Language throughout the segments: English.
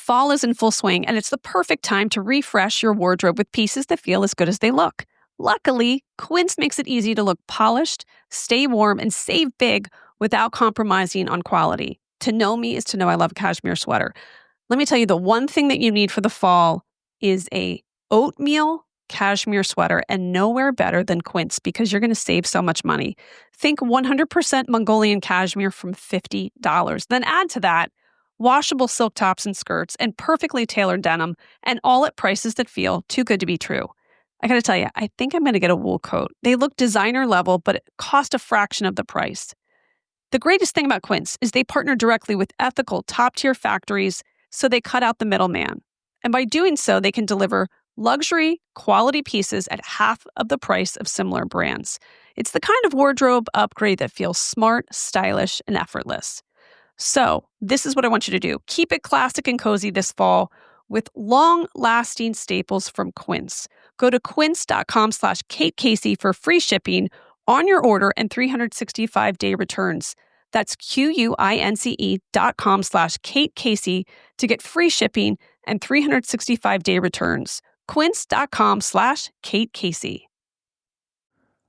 Fall is in full swing, and it's the perfect time to refresh your wardrobe with pieces that feel as good as they look. Luckily, Quince makes it easy to look polished, stay warm, and save big without compromising on quality. To know me is to know I love a cashmere sweater. Let me tell you, the one thing that you need for the fall is a oatmeal cashmere sweater, and nowhere better than Quince because you're going to save so much money. Think 100% Mongolian cashmere from $50. Then add to that washable silk tops and skirts and perfectly tailored denim, and all at prices that feel too good to be true. I got to tell you, I think I'm going to get a wool coat. They look designer level, but it cost a fraction of the price. The greatest thing about Quince is they partner directly with ethical top-tier factories, so they cut out the middleman. And by doing so, they can deliver luxury, quality pieces at half of the price of similar brands. It's the kind of wardrobe upgrade that feels smart, stylish, and effortless. So, this is what I want you to do. Keep it classic and cozy this fall with long-lasting staples from Quince. Go to quince.com/Kate Casey for free shipping on your order and 365-day returns. That's QUINCE.com/Kate Casey to get free shipping and 365-day returns. Quince.com/Kate Casey.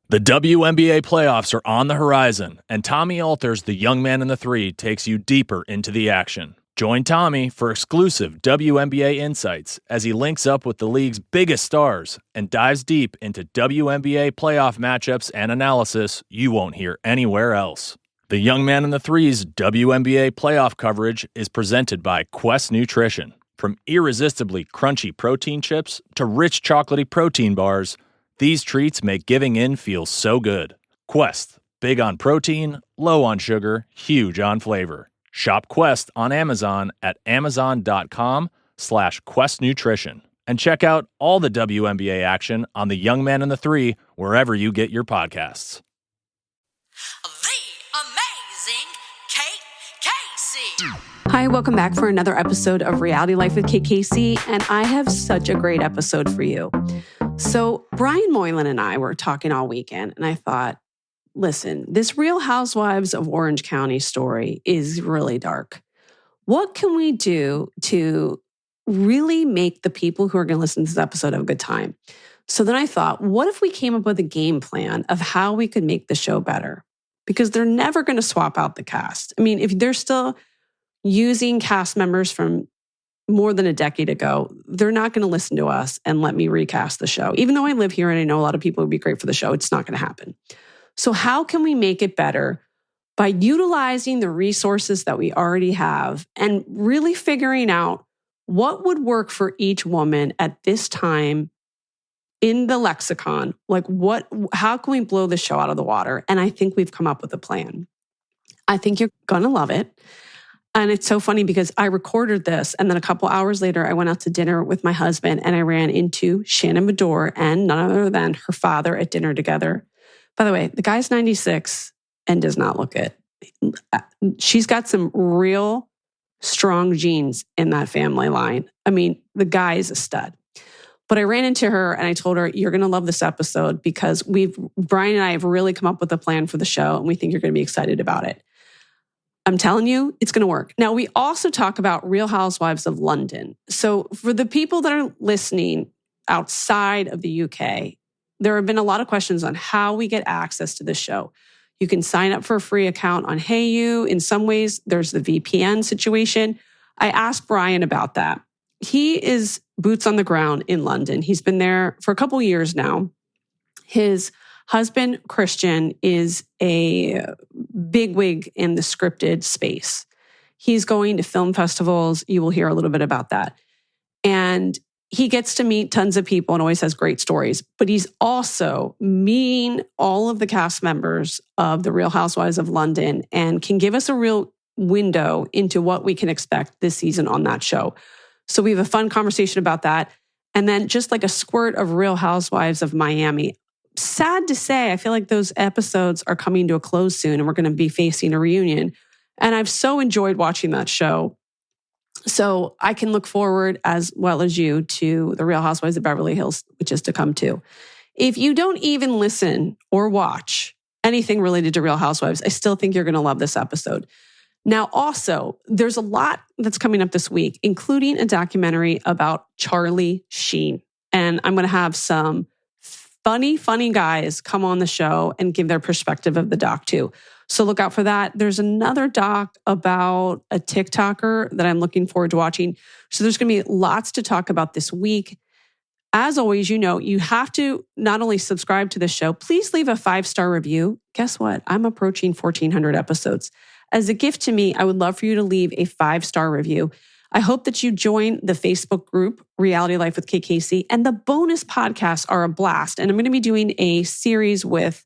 The WNBA playoffs are on the horizon, and Tommy Alter's The Young Man and the Three takes you deeper into the action. Join Tommy for exclusive WNBA insights as he links up with the league's biggest stars and dives deep into WNBA playoff matchups and analysis you won't hear anywhere else. The Young Man and the Three's WNBA playoff coverage is presented by Quest Nutrition. From irresistibly crunchy protein chips to rich chocolatey protein bars, these treats make giving in feel so good. Quest, big on protein, low on sugar, huge on flavor. Shop Quest on Amazon at amazon.com/Quest Nutrition. And check out all the WNBA action on The Young Man and the Three wherever you get your podcasts. The amazing Kate Casey. Hi, welcome back for another episode of Reality Life with Kate Casey, and I have such a great episode for you. So Brian Moylan and I were talking all weekend, and I thought, listen, this Real Housewives of Orange County story is really dark. What can we do to really make the people who are going to listen to this episode have a good time? So then I thought, what if we came up with a game plan of how we could make the show better? Because they're never going to swap out the cast. I mean, if they're still using cast members from more than a decade ago, they're not going to listen to us and let me recast the show. Even though I live here and I know a lot of people would be great for the show, it's not going to happen. So how can we make it better? By utilizing the resources that we already have and really figuring out what would work for each woman at this time in the lexicon. Like how can we blow the show out of the water? And I think we've come up with a plan. I think you're going to love it. And it's so funny because I recorded this and then a couple hours later, I went out to dinner with my husband and I ran into Shannon Medore and none other than her father at dinner together. By the way, the guy's 96 and does not look it. She's got some real strong genes in that family line. I mean, the guy is a stud. But I ran into her and I told her, you're going to love this episode because Brian and I have really come up with a plan for the show and we think you're going to be excited about it. I'm telling you, it's going to work. Now, we also talk about Real Housewives of London. So for the people that are listening outside of the UK, there have been a lot of questions on how we get access to the show. You can sign up for a free account on Hayu. In some ways, there's the VPN situation. I asked Brian about that. He is boots on the ground in London. He's been there for a couple years now. His husband, Christian, is a bigwig in the scripted space. He's going to film festivals. You will hear a little bit about that. And he gets to meet tons of people and always has great stories. But he's also meeting all of the cast members of The Real Housewives of London and can give us a real window into what we can expect this season on that show. So we have a fun conversation about that. And then just like a squirt of Real Housewives of Miami. Sad to say, I feel like those episodes are coming to a close soon and we're going to be facing a reunion. And I've so enjoyed watching that show. So I can look forward as well as you to The Real Housewives of Beverly Hills, which is to come too. If you don't even listen or watch anything related to Real Housewives, I still think you're going to love this episode. Now, also, there's a lot that's coming up this week, including a documentary about Charlie Sheen. And I'm going to have some funny guys come on the show and give their perspective of the doc too. So look out for that. There's another doc about a TikToker that I'm looking forward to watching. So there's going to be lots to talk about this week. As always, you have to not only subscribe to the show, please leave a 5-star review. Guess what? I'm approaching 1,400 episodes. As a gift to me, I would love for you to leave a 5-star review. I hope that you join the Facebook group, Reality Life with KKC, and the bonus podcasts are a blast. And I'm going to be doing a series with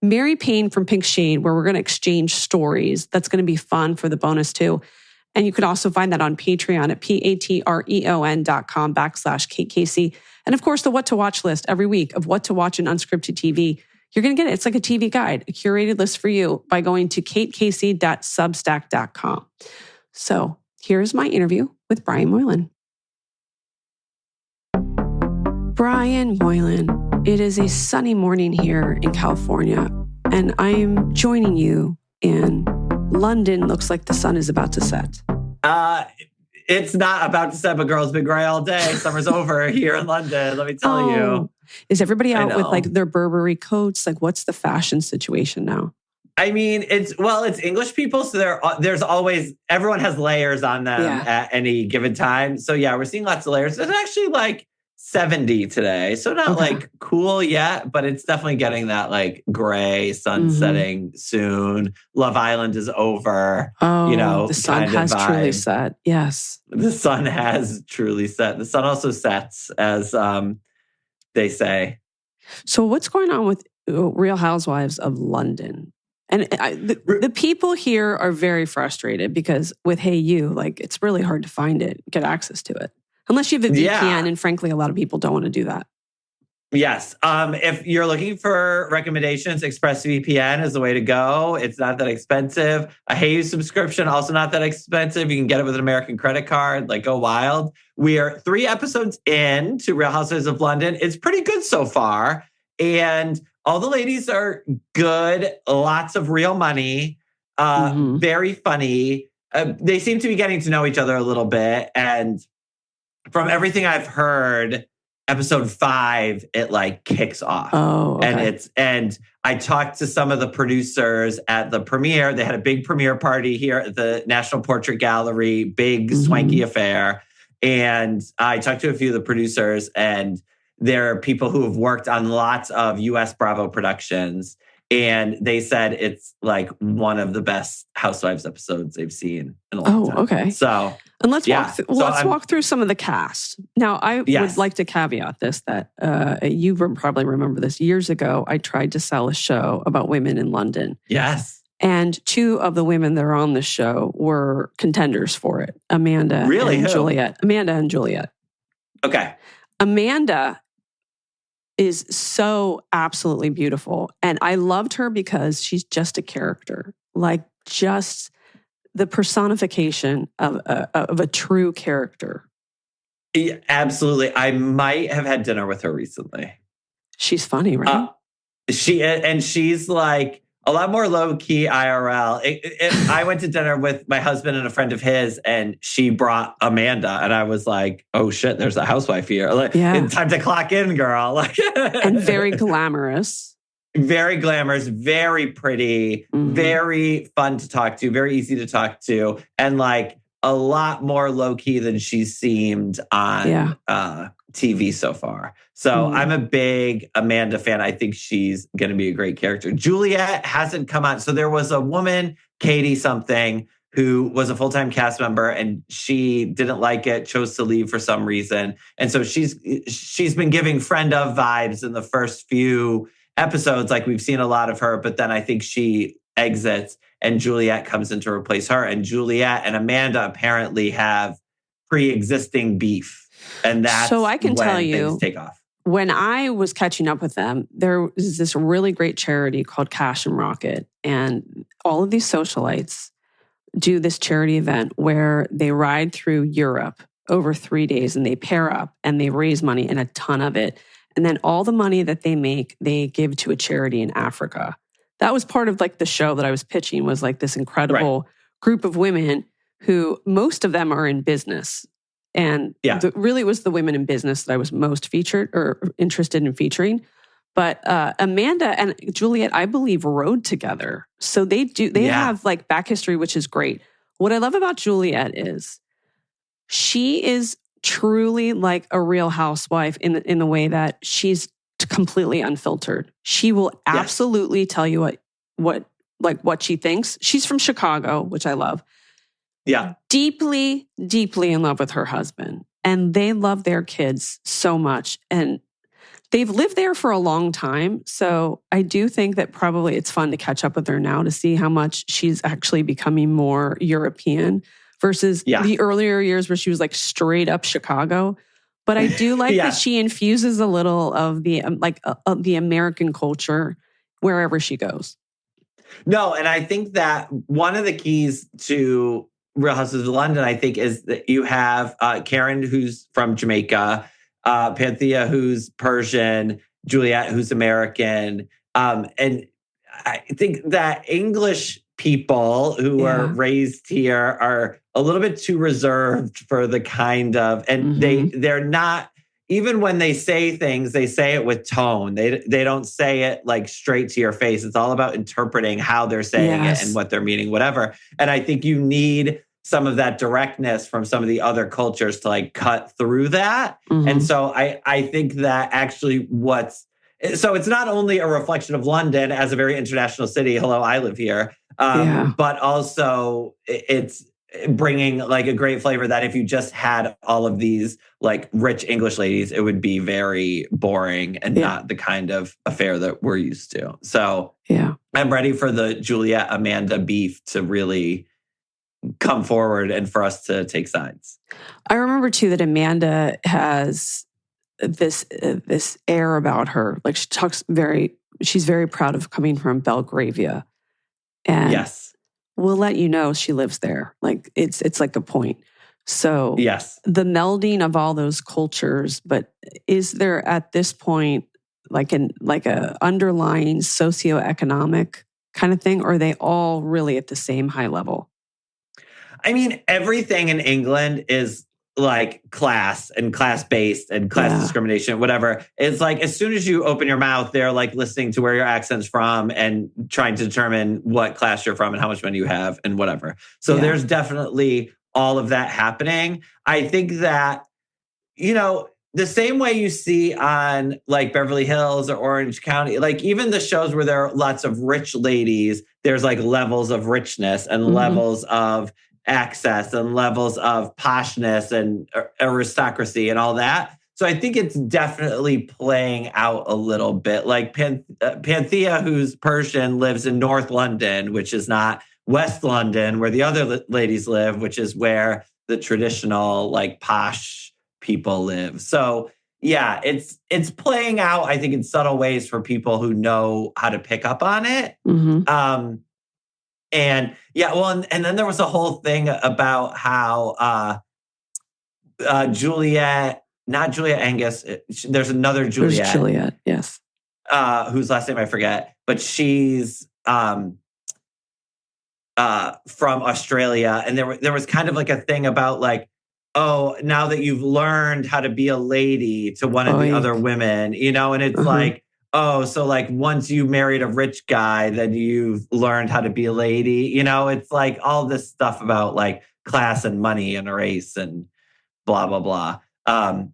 Mary Payne from Pink Shade, where we're going to exchange stories. That's going to be fun for the bonus too. And you can also find that on Patreon at patreon.com/KKC. And of course, the What to Watch list every week of what to watch in unscripted TV. You're going to get it. It's like a TV guide, a curated list for you by going to katecasey.substack.com. So here's my interview with Brian Moylan. Brian Moylan, it is a sunny morning here in California, and I am joining you in London. Looks like the sun is about to set. It's not about to set, but girls been gray all day. Summer's over here in London, let me tell you. Is everybody out with like their Burberry coats? Like, what's the fashion situation now? I mean, it's English people, so there's always, everyone has layers on them at any given time. So yeah, we're seeing lots of layers. It's actually like 70 today. So not like cool yet, but it's definitely getting that like gray, sun setting soon. Love Island is over. Oh, the sun has truly set. Yes. The sun has truly set. The sun also sets, as they say. So what's going on with Real Housewives of London? And the people here are very frustrated because with Hayu, like it's really hard to find it, get access to it. Unless you have a VPN, and frankly, a lot of people don't want to do that. Yes. If you're looking for recommendations, ExpressVPN is the way to go. It's not that expensive. A Hayu subscription, also not that expensive. You can get it with an American credit card, like go wild. We are 3 episodes in to Real Housewives of London. It's pretty good so far. And all the ladies are good. Lots of real money. Very funny. They seem to be getting to know each other a little bit. And from everything I've heard, episode 5, it like kicks off. Oh, okay. And I talked to some of the producers at the premiere. They had a big premiere party here at the National Portrait Gallery, big swanky affair. And I talked to a few of the producers, and they're people who have worked on lots of US Bravo productions. And they said it's like one of the best Housewives episodes they've seen in a long time. Okay. So, and let's walk through some of the cast. Now, I would like to caveat this that you probably remember this. Years ago, I tried to sell a show about women in London. Yes. And 2 of the women that are on the show were contenders for it. Amanda and Juliet. Amanda and Juliet. Okay. Amanda is so absolutely beautiful. And I loved her because she's just a character, like just the personification of a true character. Yeah, absolutely. I might have had dinner with her recently. She's funny, right? She's like a lot more low-key IRL. I went to dinner with my husband and a friend of his, and she brought Amanda, and I was like, oh shit, there's a housewife here. Like, it's time to clock in, girl. Like, and very glamorous. Very glamorous, very pretty, very fun to talk to, very easy to talk to, and like a lot more low-key than she seemed on TV so far. So I'm a big Amanda fan. I think she's going to be a great character. Juliet hasn't come on. So there was a woman, Katie something, who was a full-time cast member, and she didn't like it, chose to leave for some reason. And so she's been giving friend of vibes in the first few episodes. Like we've seen a lot of her, but then I think she exits and Juliet comes in to replace her. And Juliet and Amanda apparently have pre-existing beef. And that's so I can when tell you, things take off. When I was catching up with them, there was this really great charity called Cash and Rocket. And all of these socialites do this charity event where they ride through Europe over 3 days and they pair up and they raise money, and a ton of it. And then all the money that they make, they give to a charity in Africa. That was part of like the show that I was pitching, was like this incredible group of women who most of them are in business. And really was the women in business that I was most featured or interested in featuring. But Amanda and Juliet, I believe, rode together. So they have like back history, which is great. What I love about Juliet is she is truly like a real housewife in the way that she's completely unfiltered. She will absolutely tell you what she thinks. She's from Chicago, which I love. Yeah. Deeply, deeply in love with her husband. And they love their kids so much. And they've lived there for a long time. So I do think that probably it's fun to catch up with her now to see how much she's actually becoming more European versus the earlier years where she was like straight up Chicago. But I do like that she infuses a little of the the American culture wherever she goes. No, and I think that one of the keys to Real Housewives of London, I think, is that you have Karen, who's from Jamaica, Panthea, who's Persian, Juliet, who's American. And I think that English people who are raised here are a little bit too reserved for the kind of, and they're not, even when they say things, they say it with tone. They don't say it like straight to your face. It's all about interpreting how they're saying it and what they're meaning, whatever. And I think you need some of that directness from some of the other cultures to like cut through that. And so I think that actually so it's not only a reflection of London as a very international city. Hello, I live here. But also it's bringing like a great flavor that if you just had all of these like rich English ladies, it would be very boring and not the kind of affair that we're used to. So I'm ready for the Juliet Amanda beef to really come forward and for us to take sides. I remember too that Amanda has this air about her. Like she's very proud of coming from Belgravia. And we'll let you know she lives there. Like it's like a point. So the melding of all those cultures, but is there at this point like a underlying socioeconomic kind of thing, or are they all really at the same high level? I mean, everything in England is like class and class-based and class discrimination, whatever. It's like as soon as you open your mouth, they're like listening to where your accent's from and trying to determine what class you're from and how much money you have and whatever. So there's definitely all of that happening. I think that, the same way you see on like Beverly Hills or Orange County, like even the shows where there are lots of rich ladies, there's like levels of richness and levels of access and levels of poshness and aristocracy and all that. So I think it's definitely playing out a little bit. Like Panthea, who's Persian, lives in North London, which is not West London, where the other ladies live, which is where the traditional like posh people live. So yeah, it's playing out, I think, in subtle ways for people who know how to pick up on it. And then there was a whole thing about how Juliet, not Juliet Angus, there's another Juliet. There's Juliet, yes. Whose last name I forget, but she's from Australia. And there was kind of like a thing about like, oh, now that you've learned how to be a lady to one of the other women, and it's like, oh, so like once you married a rich guy, then you've learned how to be a lady. It's like all this stuff about like class and money and race and blah, blah, blah.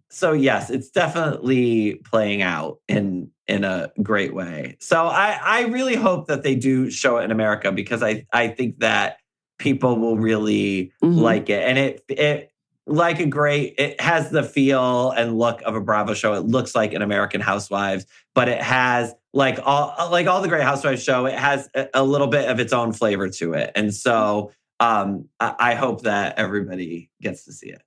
So yes, it's definitely playing out in a great way. So I really hope that they do show it in America because I think that people will really like it. And it has the feel and look of a Bravo show. It looks like an American Housewives, but it has like all the great Housewives show, it has a little bit of its own flavor to it. And so I hope that everybody gets to see it.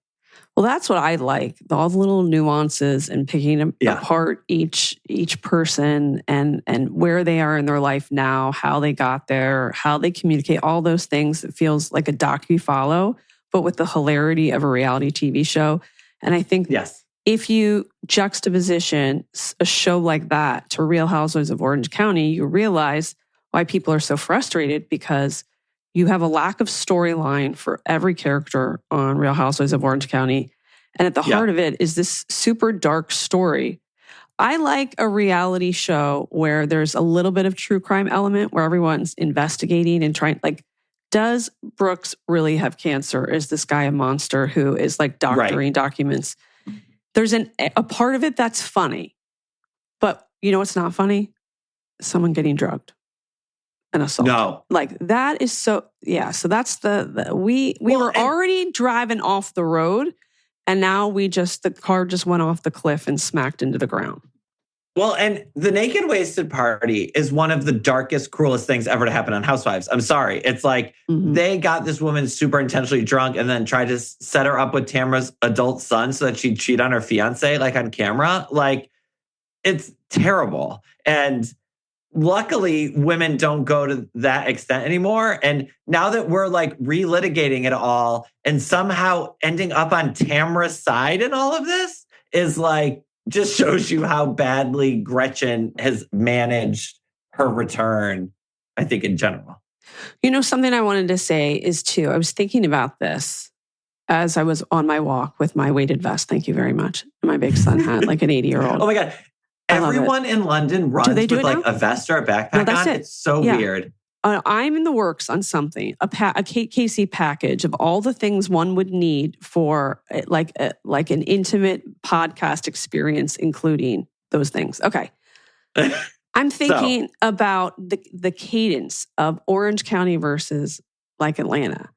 Well, that's what I like. All the little nuances and picking apart each person and where they are in their life now, how they got there, how they communicate, all those things. It feels like a docu-follow, but with the hilarity of a reality TV show. And I think if you juxtaposition a show like that to Real Housewives of Orange County, you realize why people are so frustrated because, You have a lack of storyline for every character on Real Housewives of Orange County. And at the heart of it is this super dark story. I like a reality show where there's a little bit of true crime element where everyone's investigating and trying, like, does Brooks really have cancer? Is this guy a monster who is like doctoring documents? There's a part of it that's funny. But you know what's not funny? Someone getting drugged and assaulted. No. Like that is so, so that's we were already driving off the road and now the car just went off the cliff and smacked into the ground. Well, and the naked wasted party is one of the darkest, cruelest things ever to happen on Housewives. I'm sorry. It's like they got this woman super intentionally drunk and then tried to set her up with Tamara's adult son so that she'd cheat on her fiance, like on camera. Like, it's terrible. And luckily, women don't go to that extent anymore. And now that we're like relitigating it all and somehow ending up on Tamara's side in all of this is like, just shows you how badly Gretchen has managed her return, I think, in general. You know, something I wanted to say is too, I was thinking about this as I was on my walk with my weighted vest. Thank you very much. My big son had like an 80-year-old. Oh my God. Everyone in London runs with like a vest or a backpack on. It's so weird. I'm in the works on something, a Kate Casey package of all the things one would need for like an intimate podcast experience, including those things. Okay. I'm thinking about the cadence of Orange County versus like Atlanta.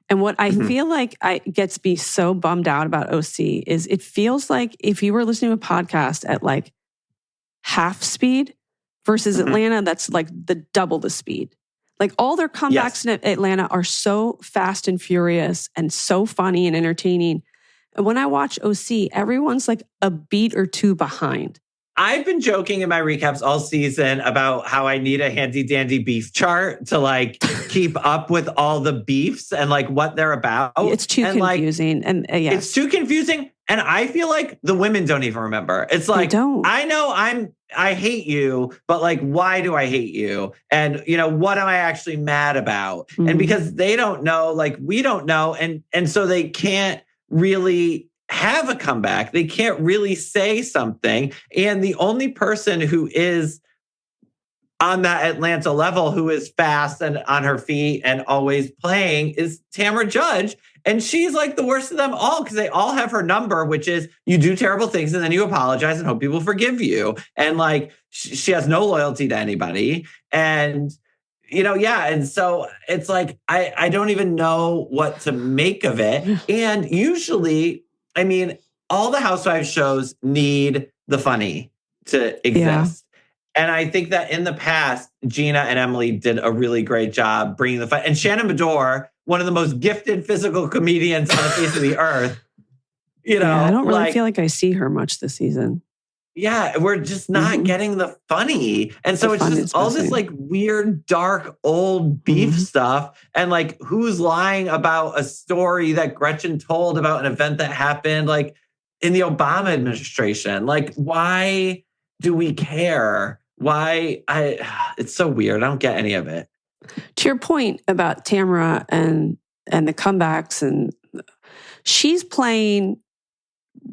And what I feel like gets me so bummed out about OC is it feels like if you were listening to a podcast at like half speed versus Atlanta, that's like the double the speed. Like all their comebacks in Atlanta are so fast and furious and so funny and entertaining. And when I watch OC, everyone's like a beat or two behind. I've been joking in my recaps all season about how I need a handy dandy beef chart to like keep up with all the beefs and like what they're about. It's too confusing. And it's too confusing. And I feel like the women don't even remember. It's like, I know I hate you, but like, why do I hate you? And, you know, what am I actually mad about? And because they don't know, like we don't know. And so they can't really have a comeback. They can't really say something. And the only person who is on that Atlanta level, who is fast and on her feet and always playing, is Tamara Judge. And she's like the worst of them all because they all have her number, which is you do terrible things and then you apologize and hope people forgive you. And like she has no loyalty to anybody. And, you know, and so it's like, I don't even know what to make of it. And usually, I mean, all the Housewives shows need the funny to exist. Yeah. And I think that in the past, Gina and Emily did a really great job bringing the fun. And Shannon Bedore, one of the most gifted physical comedians on the face of the earth. You know, I don't really feel like I see her much this season. Yeah, we're just not getting the funny. And so it's just all this like weird, dark, old beef stuff. And like, who's lying about a story that Gretchen told about an event that happened like in the Obama administration? Like, why do we care? It's so weird. I don't get any of it. To your point about Tamara and the comebacks, and she's playing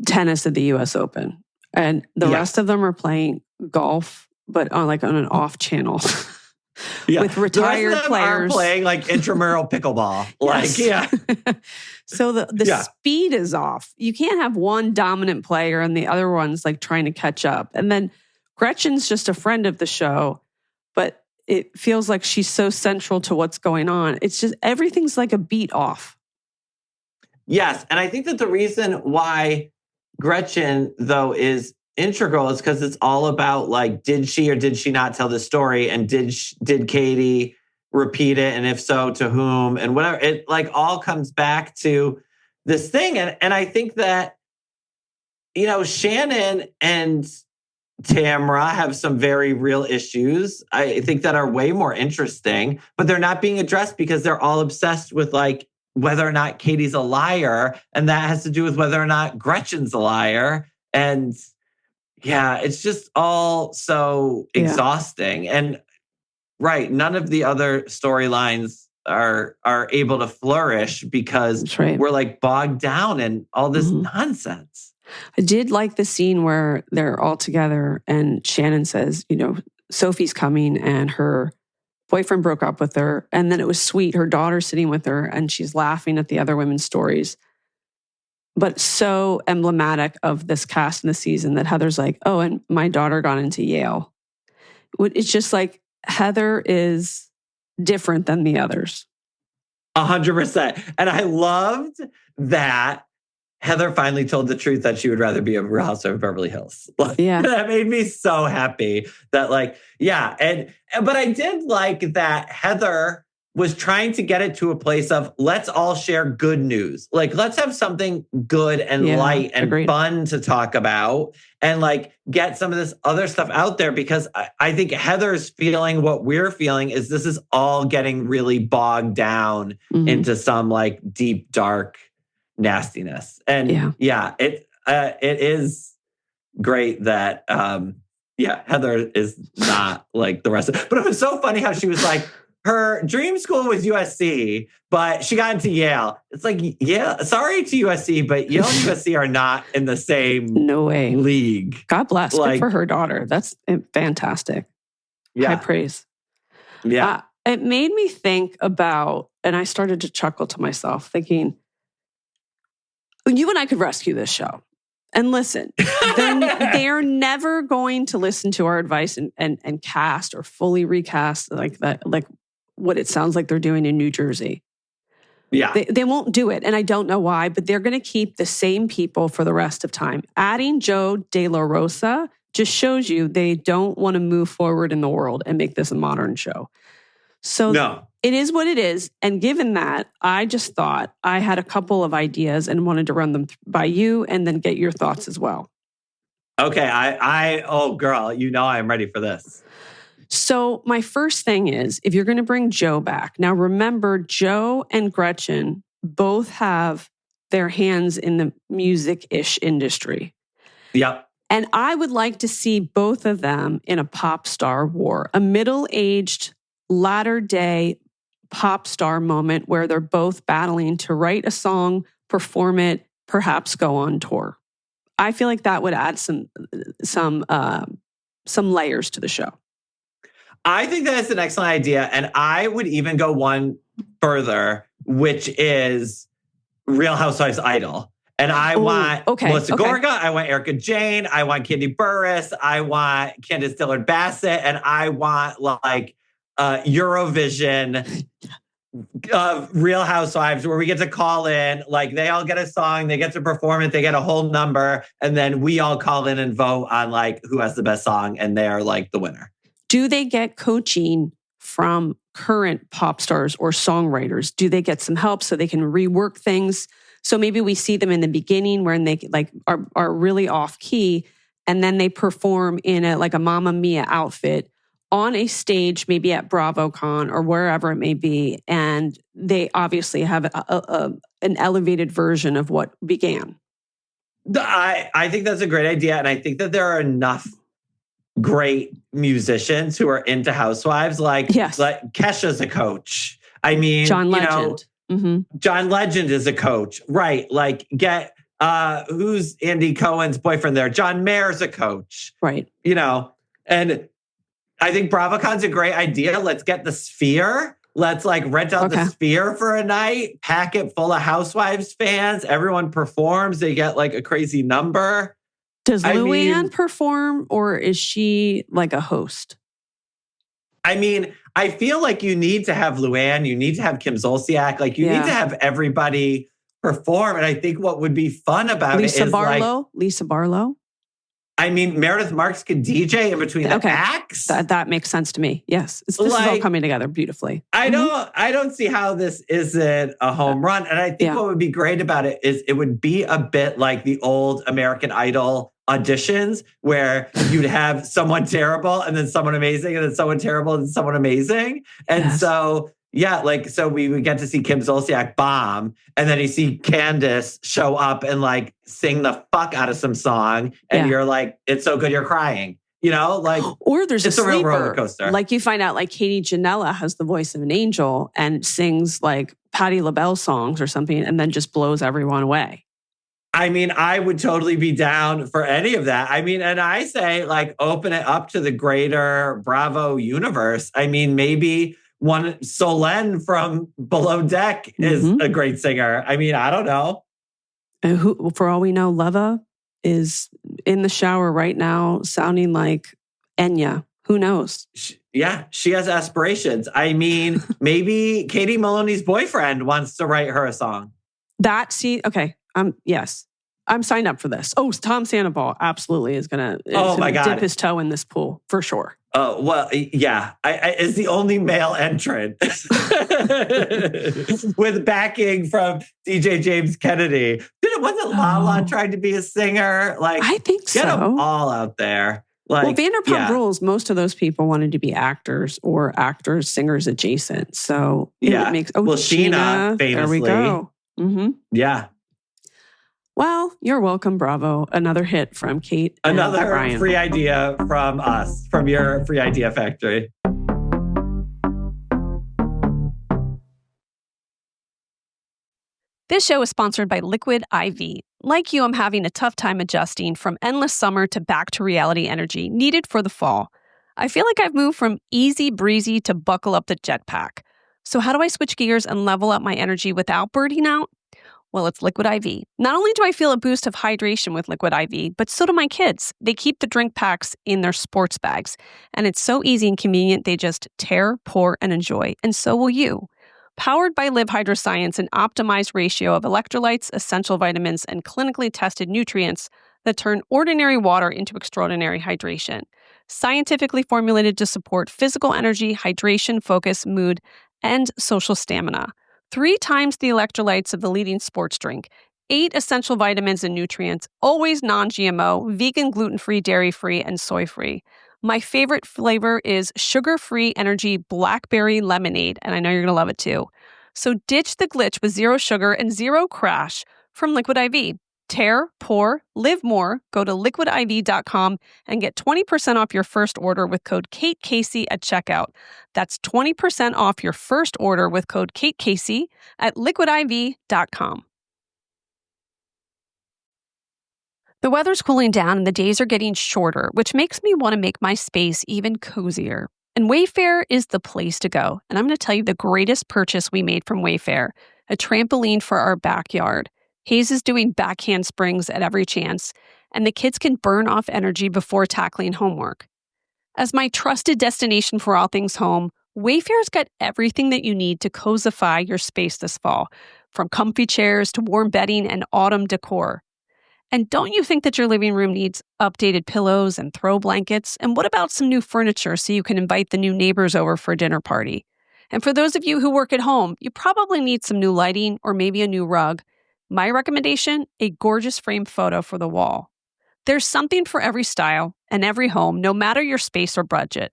tennis at the US Open. And the rest of them are playing golf, but on an off channel with retired players. Are playing like intramural pickleball. So the speed is off. You can't have one dominant player and the other one's like trying to catch up. And then Gretchen's just a friend of the show, but it feels like she's so central to what's going on. It's just everything's like a beat off. Yes, and I think that the reason why Gretchen, though, is integral is because it's all about like, did she or did she not tell the story? And did Katie repeat it? And if so, to whom? And whatever. It like all comes back to this thing. And I think that, you know, Shannon and Tamara have some very real issues, I think, that are way more interesting, but they're not being addressed because they're all obsessed with like whether or not Katie's a liar. And that has to do with whether or not Gretchen's a liar. And it's just all so exhausting. And none of the other storylines are able to flourish because we're like bogged down in all this nonsense. I did like the scene where they're all together and Shannon says, Sophie's coming and her boyfriend broke up with her. And then it was sweet. Her daughter's sitting with her and she's laughing at the other women's stories. But so emblematic of this cast in the season that Heather's like, oh, and my daughter got into Yale. It's just like Heather is different than the others. 100%. And I loved that Heather finally told the truth that she would rather be a Real Housewife of Beverly Hills. That made me so happy that but I did like that Heather was trying to get it to a place of let's all share good news. Like, let's have something good and light and fun to talk about and like get some of this other stuff out there because I think Heather's feeling what we're feeling is this is all getting really bogged down into some like deep, dark nastiness. And it is great that Heather is not like the rest of it. But it was so funny how she was like, her dream school was USC, but she got into Yale. It's like, sorry to USC, but Yale and USC are not in the same league. God bless. Good for her daughter. That's fantastic. High praise. Yeah. It made me think about, and I started to chuckle to myself thinking, you and I could rescue this show. And listen, they're never going to listen to our advice and cast or fully recast like that, like what it sounds like they're doing in New Jersey. Yeah. They won't do it. And I don't know why, but they're going to keep the same people for the rest of time. Adding Joe De La Rosa just shows you they don't want to move forward in the world and make this a modern show. So it is what it is. And given that, I just thought I had a couple of ideas and wanted to run them by you and then get your thoughts as well. Okay. Oh girl, I'm ready for this. So my first thing is, if you're going to bring Joe back, now remember Joe and Gretchen both have their hands in the music-ish industry. Yep. And I would like to see both of them in a pop star war, a middle-aged, latter-day pop star moment where they're both battling to write a song, perform it, perhaps go on tour. I feel like that would add some layers to the show. I think that's an excellent idea. And I would even go one further, which is Real Housewives Idol. And I want Melissa Gorga, I want Erica Jane, I want Candy Burris, I want Candace Dillard Bassett, and I want like Eurovision Real Housewives where we get to call in, like they all get a song, they get to perform it, they get a whole number, and then we all call in and vote on like who has the best song, and they're like the winner. Do they get coaching from current pop stars or songwriters? Do they get some help so they can rework things? So maybe we see them in the beginning where they like are really off key, and then they perform in a Mamma Mia outfit on a stage, maybe at BravoCon or wherever it may be, and they obviously have an elevated version of what began. I think that's a great idea, and I think that there are enough great musicians who are into Housewives, like Kesha's a coach. I mean, John Legend. John Legend is a coach, right? Like get who's Andy Cohen's boyfriend there? John Mayer's a coach, right? And I think BravoCon's a great idea. Let's get the Sphere. Let's like rent out the Sphere for a night, pack it full of Housewives fans. Everyone performs. They get like a crazy number. Does Luann perform or is she like a host? I mean, I feel like you need to have Luann. You need to have Kim Zolciak. Like you need to have everybody perform. And I think what would be fun about Lisa Barlow. I mean, Meredith Marks could DJ in between the acts. That makes sense to me. Yes. This is all coming together beautifully. I don't see how this isn't a home run. And I think what would be great about it is it would be a bit like the old American Idol auditions where you'd have someone terrible and then someone amazing and then someone terrible and someone amazing. And so we would get to see Kim Zolciak bomb, and then you see Candace show up and like sing the fuck out of some song, and you're like, it's so good you're crying, You know, like, or there's it's a real sleeper. roller coaster. Like you find out like Katie Janela has the voice of an angel and sings like Patti LaBelle songs or something and then just blows everyone away. I mean, I would totally be down for any of that. I mean, and I say like open it up to the greater Bravo universe. I mean, maybe one Solen from Below Deck is a great singer. I mean, I don't know. And who, for all we know, Leva is in the shower right now sounding like Enya. Who knows? She has aspirations. I mean, maybe Katie Maloney's boyfriend wants to write her a song. Okay. Yes. I'm signed up for this. Oh, Tom Sandoval absolutely is going to dip his toe in this pool for sure. Oh, well, yeah. Is the only male entrant with backing from DJ James Kennedy. Wasn't Lala trying to be a singer? Like, I think get them all out there. Like, Vanderpump Rules, most of those people wanted to be actors or actors, singers adjacent. So it makes... Sheena, famously. There we go. Mm-hmm. Yeah. Well, you're welcome, Bravo. Another hit from Kate. Another free idea from us, from your free idea factory. This show is sponsored by Liquid IV. Like you, I'm having a tough time adjusting from endless summer to back to reality energy needed for the fall. I feel like I've moved from easy breezy to buckle up the jetpack. So how do I switch gears and level up my energy without burning out? Well, it's Liquid IV. Not only do I feel a boost of hydration with Liquid IV, but so do my kids. They keep the drink packs in their sports bags. And it's so easy and convenient, they just tear, pour, and enjoy. And so will you. Powered by Live Hydroscience, an optimized ratio of electrolytes, essential vitamins, and clinically tested nutrients that turn ordinary water into extraordinary hydration. Scientifically formulated to support physical energy, hydration, focus, mood, and social stamina. 3 times the electrolytes of the leading sports drink, 8 essential vitamins and nutrients, always non-GMO, vegan, gluten-free, dairy-free, and soy-free. My favorite flavor is sugar-free energy blackberry lemonade, and I know you're going to love it too. So ditch the glitch with 0 sugar and 0 crash from Liquid IV. Tear, pour, live more. Go to liquidiv.com and get 20% off your first order with code KateCasey at checkout. That's 20% off your first order with code KateCasey at liquidiv.com. The weather's cooling down and the days are getting shorter, which makes me want to make my space even cozier. And Wayfair is the place to go. And I'm going to tell you the greatest purchase we made from Wayfair, a trampoline for our backyard. Hayes is doing back handsprings at every chance, and the kids can burn off energy before tackling homework. As my trusted destination for all things home, Wayfair's got everything that you need to cozify your space this fall, from comfy chairs to warm bedding and autumn decor. And don't you think that your living room needs updated pillows and throw blankets? And what about some new furniture so you can invite the new neighbors over for a dinner party? And for those of you who work at home, you probably need some new lighting or maybe a new rug. My recommendation, a gorgeous framed photo for the wall. There's something for every style and every home, no matter your space or budget.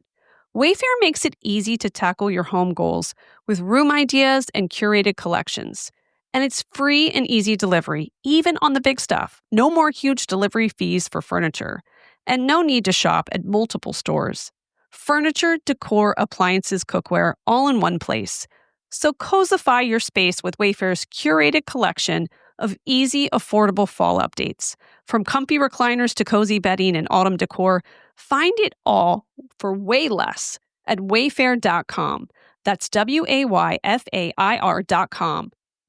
Wayfair makes it easy to tackle your home goals with room ideas and curated collections. And it's free and easy delivery, even on the big stuff. No more huge delivery fees for furniture. And no need to shop at multiple stores. Furniture, decor, appliances, cookware, all in one place. So cozify your space with Wayfair's curated collection of easy, affordable fall updates. From comfy recliners to cozy bedding and autumn decor, find it all for way less at wayfair.com. That's WAYFAIR.com.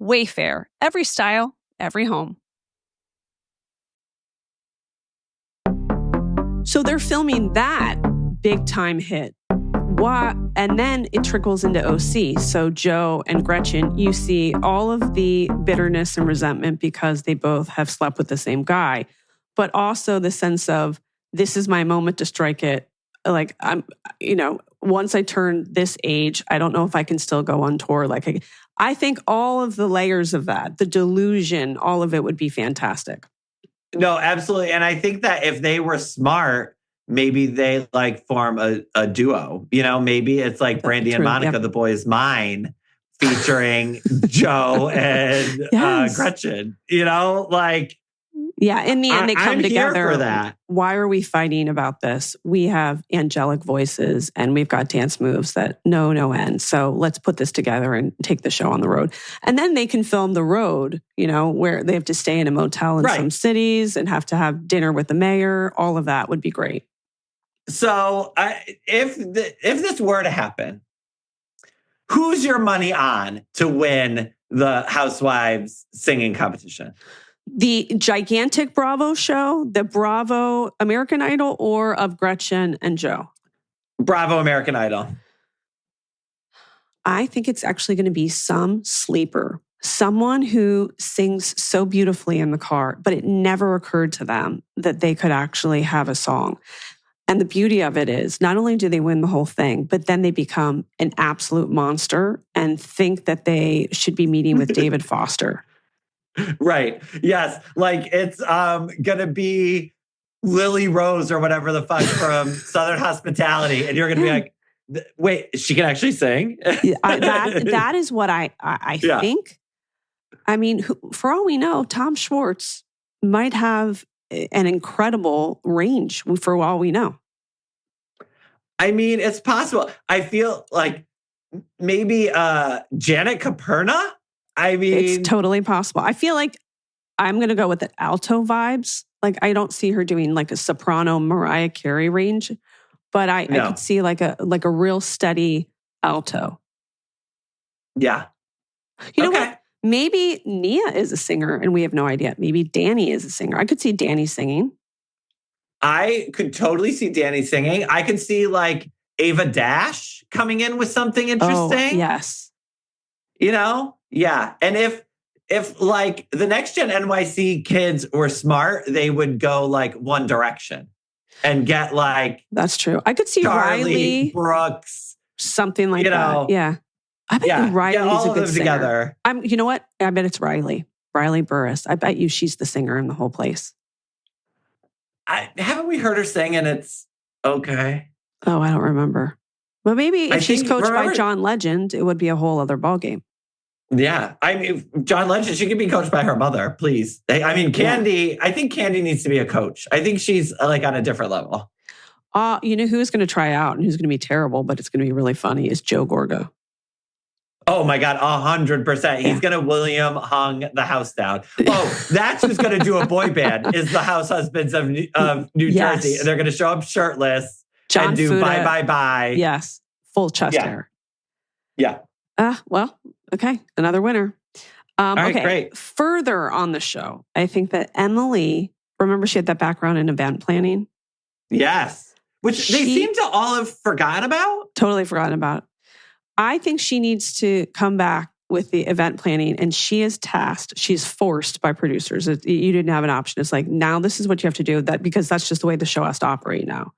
Wayfair, every style, every home. So they're filming that big time hit. And then it trickles into OC. So Joe and Gretchen, you see all of the bitterness and resentment because they both have slept with the same guy, but also the sense of this is my moment to strike it. Like once I turn this age, I don't know if I can still go on tour. I think all of the layers of that, the delusion, all of it would be fantastic. No, absolutely. And I think that if they were smart, maybe they form a duo. Maybe it's like Brandy and Monica, The Boy Is Mine, featuring Joe and yes. Gretchen. Yeah, in the end, they come together. Here for that. Why are we fighting about this? We have angelic voices and we've got dance moves that know no end. So let's put this together and take the show on the road. And then they can film the road, where they have to stay in a motel in some cities and have to have dinner with the mayor. All of that would be great. So if this were to happen, who's your money on to win the Housewives singing competition? The gigantic Bravo show, the Bravo American Idol, or of Gretchen and Joe? Bravo American Idol. I think it's actually going to be some sleeper. Someone who sings so beautifully in the car, but it never occurred to them that they could actually have a song. And the beauty of it is, not only do they win the whole thing, but then they become an absolute monster and think that they should be meeting with David Foster. Right. Yes. Like it's going to be Lily Rose or whatever the fuck from Southern Hospitality. And you're going to be like, wait, she can actually sing? That is what I think. I mean, for all we know, Tom Schwartz might have an incredible range for all we know. I mean, it's possible. I feel like maybe Janet Caperna. I mean, it's totally possible. I feel like I'm going to go with the alto vibes. Like, I don't see her doing like a soprano Mariah Carey range, but I could see like a real steady alto. Yeah. You know what? Maybe Nia is a singer and we have no idea. Maybe Danny is a singer. I could see Danny singing. I could totally see Danny singing. I could see like Ava Dash coming in with something interesting. Oh, yes. Yeah. And if like the next gen NYC kids were smart, they would go like One Direction and get like... That's true. I could see Charlie, Riley Brooks. Something like that. Yeah. I bet Riley's a good singer. Together. You know what? I bet it's Riley. Riley Burris. I bet you she's the singer in the whole place. Haven't we heard her sing and it's okay? Oh, I don't remember. But maybe if she's coached by John Legend, it would be a whole other ballgame. Yeah. I mean, John Legend, she could be coached by her mother, please. I mean, Candy, I think Candy needs to be a coach. I think she's like on a different level. You know who's going to try out and who's going to be terrible, but it's going to be really funny is Joe Gorga. Oh my God, 100%. He's going to William Hung the house down. Oh, that's who's going to do a boy band is the House Husbands of New Jersey. And they're going to show up shirtless and do Fuda. Bye, bye, bye. Yes, full chest hair. Yeah. Well, okay, another winner. All right, great. Further on the show, I think that Emily, remember she had that background in event planning? Yes. Which they seem to all have forgotten about. Totally forgotten about. I think she needs to come back with the event planning and she is tasked, she's forced by producers. You didn't have an option. It's like, now this is what you have to do because that's just the way the show has to operate now.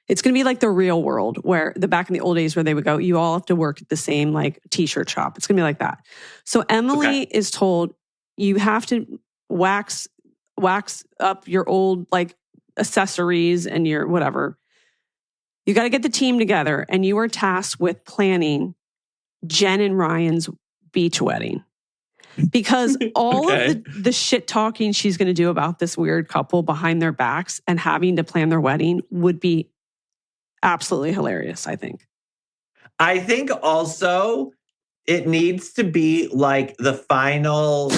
It's going to be like the real world where back in the old days where they would go, you all have to work at the same like t-shirt shop. It's going to be like that. So Emily is told you have to wax up your old like accessories and your whatever. You got to get the team together and you are tasked with planning Jen and Ryan's beach wedding. Because all of the shit talking she's going to do about this weird couple behind their backs and having to plan their wedding would be absolutely hilarious, I think. I think also it needs to be like the final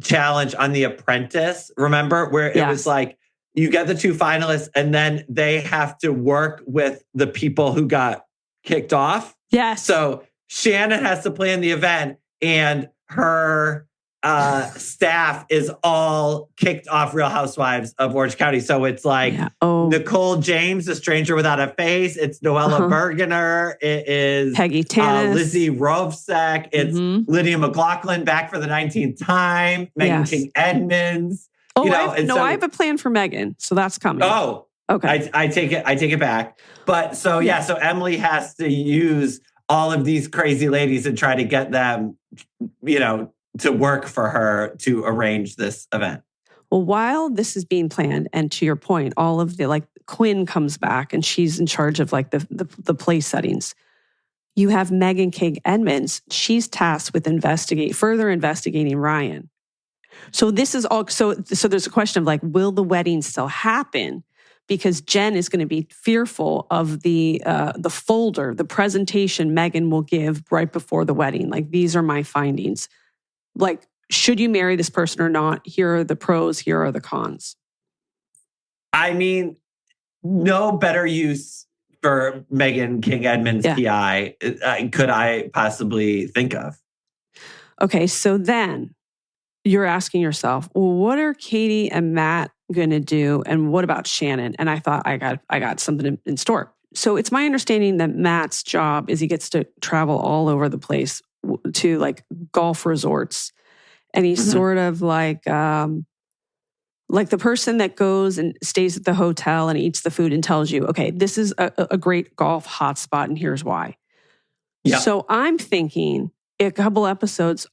challenge on The Apprentice. Remember where it was like, you get the two finalists and then they have to work with the people who got kicked off. Yes. So Shannon has to plan the event and her staff is all kicked off Real Housewives of Orange County. So it's like Nicole James, a stranger without a face. It's Noella Bergener. It is Peggy Tannis. Lizzie Rovsek. It's Lydia McLaughlin back for the 19th time. Megan King Edmonds. Oh, I have a plan for Megan, so that's coming. Oh, okay. I take it back. But so Emily has to use all of these crazy ladies and try to get them, to work for her to arrange this event. Well, while this is being planned, and to your point, all of the Quinn comes back and she's in charge of the place settings. You have Megan King Edmonds. She's tasked with further investigating Ryan. So this is all, so there's a question of like, will the wedding still happen? Because Jen is going to be fearful of the folder, the presentation Megan will give right before the wedding. Like, these are my findings. Like, should you marry this person or not? Here are the pros, here are the cons. I mean, no better use for Megan King Edmonds PI could I possibly think of. Okay, so then you're asking yourself, well, what are Katie and Matt going to do? And what about Shannon? And I thought I got something in store. So it's my understanding that Matt's job is he gets to travel all over the place to like golf resorts. And he's sort of like the person that goes and stays at the hotel and eats the food and tells you, okay, this is a great golf hotspot and here's why. Yeah. So I'm thinking a couple episodes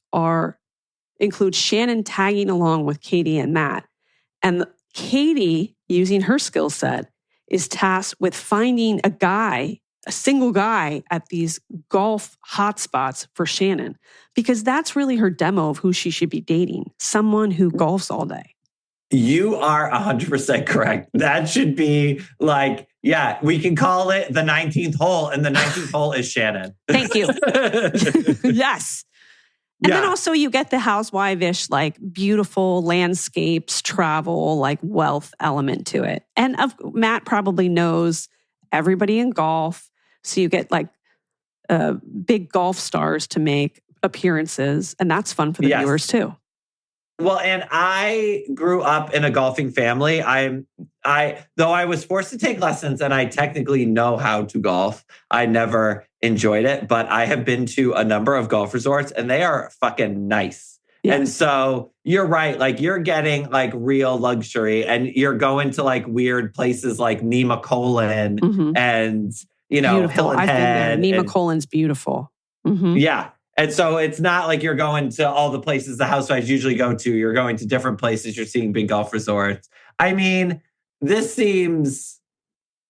include Shannon tagging along with Katie and Matt. And Katie, using her skill set, is tasked with finding a single guy at these golf hotspots for Shannon. Because that's really her demo of who she should be dating. Someone who golfs all day. You are 100% correct. That should be like, yeah, we can call it the 19th hole, and the 19th hole is Shannon. Thank you. Yes. And then also you get the housewife-ish, like beautiful landscapes, travel, like wealth element to it. And Matt probably knows everybody in golf. So you get like big golf stars to make appearances. And that's fun for the viewers too. Well, and I grew up in a golfing family. Though I was forced to take lessons and I technically know how to golf, I never enjoyed it, but I have been to a number of golf resorts and they are fucking nice. Yes. And so you're right. Like you're getting like real luxury and you're going to like weird places like Moylan and, beautiful. Hilton Head. Moylan's beautiful. Mm-hmm. Yeah. And so it's not like you're going to all the places the housewives usually go to. You're going to different places. You're seeing big golf resorts. I mean, this seems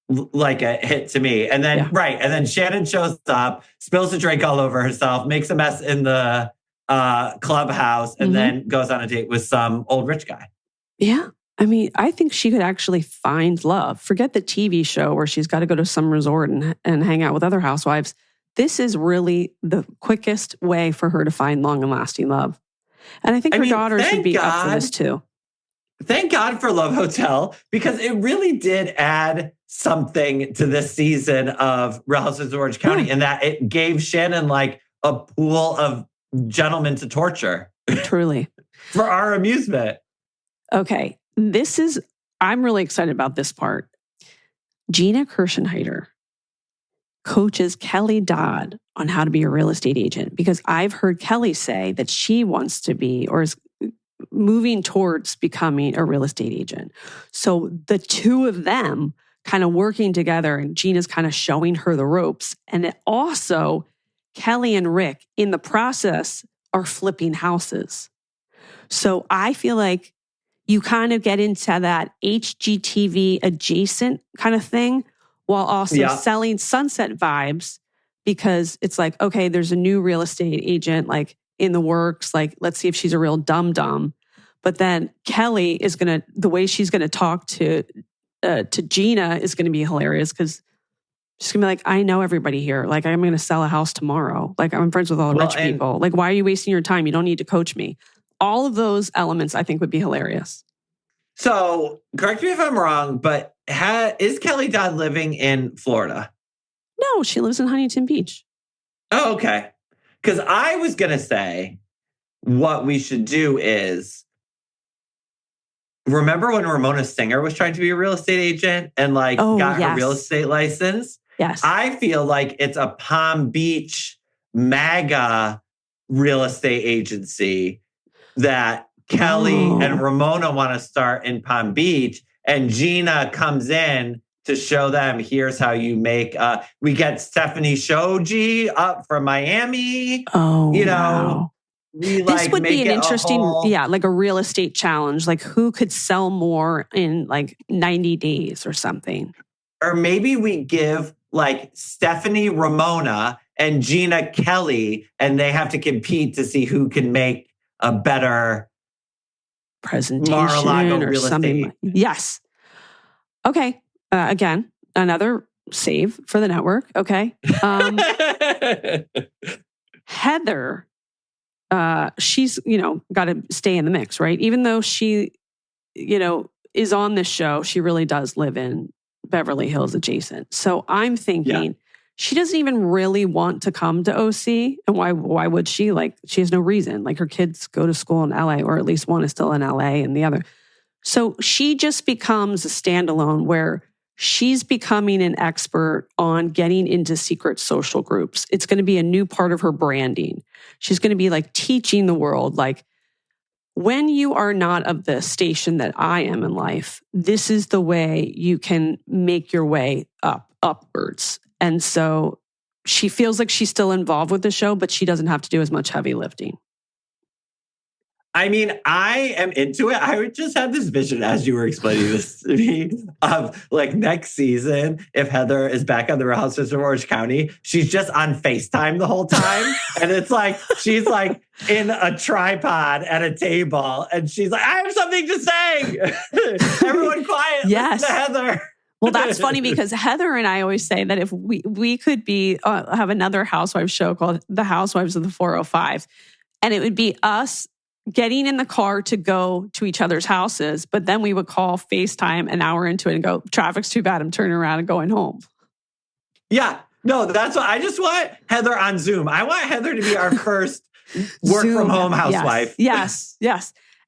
like a hit to me. And then, and then Shannon shows up, spills a drink all over herself, makes a mess in the clubhouse, and then goes on a date with some old rich guy. Yeah. I mean, I think she could actually find love. Forget the TV show where she's got to go to some resort and hang out with other housewives. This is really the quickest way for her to find long and lasting love. And I think her daughter should be up for this too. Thank God for Love Hotel, because it really did add something to this season of Real Housewives of Orange County in that it gave Shannon like a pool of gentlemen to torture. Truly. For our amusement. Okay. I'm really excited about this part. Gina Kirschenheiter coaches Kelly Dodd on how to be a real estate agent, because I've heard Kelly say that she wants to be or is moving towards becoming a real estate agent. So the two of them kind of working together and Gina's kind of showing her the ropes. And also Kelly and Rick in the process are flipping houses. So I feel like you kind of get into that HGTV adjacent kind of thing, while also selling Sunset vibes, because it's like, okay, there's a new real estate agent like in the works. Like, let's see if she's a real dum-dum. But then Kelly is the way she's going to talk to Gina is going to be hilarious, because she's going to be like, I know everybody here. Like, I'm going to sell a house tomorrow. Like, I'm friends with all the rich people. Like, why are you wasting your time? You don't need to coach me. All of those elements I think would be hilarious. So, correct me if I'm wrong, but is Kelly Dodd living in Florida? No, she lives in Huntington Beach. Oh, okay. Because I was going to say what we should do is, remember when Ramona Singer was trying to be a real estate agent and got her real estate license? Yes. I feel like it's a Palm Beach MAGA real estate agency that Kelly and Ramona want to start in Palm Beach. And Gina comes in to show them, here's how you make, we get Stephanie Shoji up from Miami. Oh, wow. This would be an interesting, like a real estate challenge. Like, who could sell more in like 90 days or something? Or maybe we give like Stephanie Ramona and Gina Kelly, and they have to compete to see who can make a better presentation Mar-a-Lago or real something. estate. Yes. Okay. Again, another save for the network. Okay. Heather, she's, got to stay in the mix, right? Even though she, is on this show, she really does live in Beverly Hills adjacent. So I'm thinking she doesn't even really want to come to OC. And why would she? Like, she has no reason. Like, her kids go to school in LA, or at least one is still in LA and the other. So she just becomes a standalone where she's becoming an expert on getting into secret social groups. It's going to be a new part of her branding. She's going to be like teaching the world, like, when you are not of the station that I am in life, this is the way you can make your way upwards. And so she feels like she's still involved with the show, but she doesn't have to do as much heavy lifting. I mean, I am into it. I just had this vision as you were explaining this to me of like next season, if Heather is back on the Real Housewives of Orange County, she's just on FaceTime the whole time. And it's like, she's like in a tripod at a table and she's like, I have something to say. Everyone quiet. Yes. Listen to Heather. Well, that's funny because Heather and I always say that if we could be have another Housewives show called The Housewives of the 405, and it would be us getting in the car to go to each other's houses, but then we would call FaceTime an hour into it and go, traffic's too bad, I'm turning around and going home. Yeah, no, that's what I just want Heather on Zoom. I want Heather to be our first work from home housewife. Yes.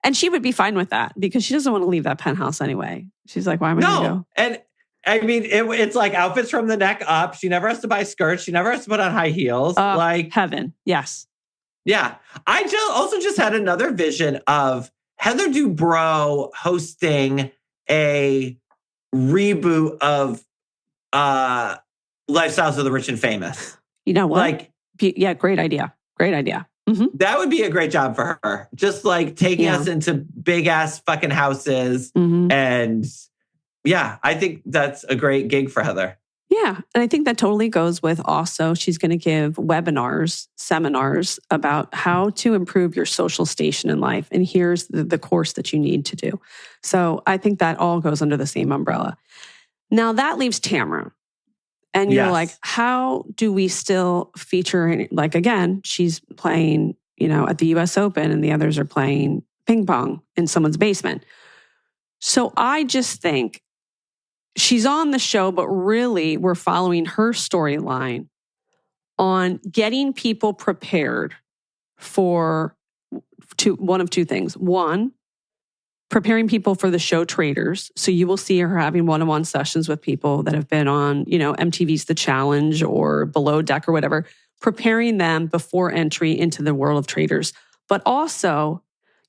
And she would be fine with that because she doesn't want to leave that penthouse anyway. She's like, why am I going to go? And I mean, it's like outfits from the neck up. She never has to buy skirts. She never has to put on high heels. Like heaven. Yes. Yeah. I also just had another vision of Heather Dubrow hosting a reboot of Lifestyles of the Rich and Famous. You know what? Like, yeah, great idea. Great idea. Mm-hmm. That would be a great job for her. Just like taking us into big ass fucking houses. Mm-hmm. And yeah, I think that's a great gig for Heather. Yeah. And I think that totally goes with also she's going to give webinars, seminars about how to improve your social station in life. And here's the course that you need to do. So I think that all goes under the same umbrella. Now that leaves Tamara. And you're like, how do we still feature, like, again, she's playing, at the US Open and the others are playing ping pong in someone's basement. So I just think she's on the show, but really we're following her storyline on getting people prepared for one of two things. One, preparing people for the show Traders. So you will see her having one-on-one sessions with people that have been on, MTV's The Challenge or Below Deck or whatever, preparing them before entry into the world of Traders. But also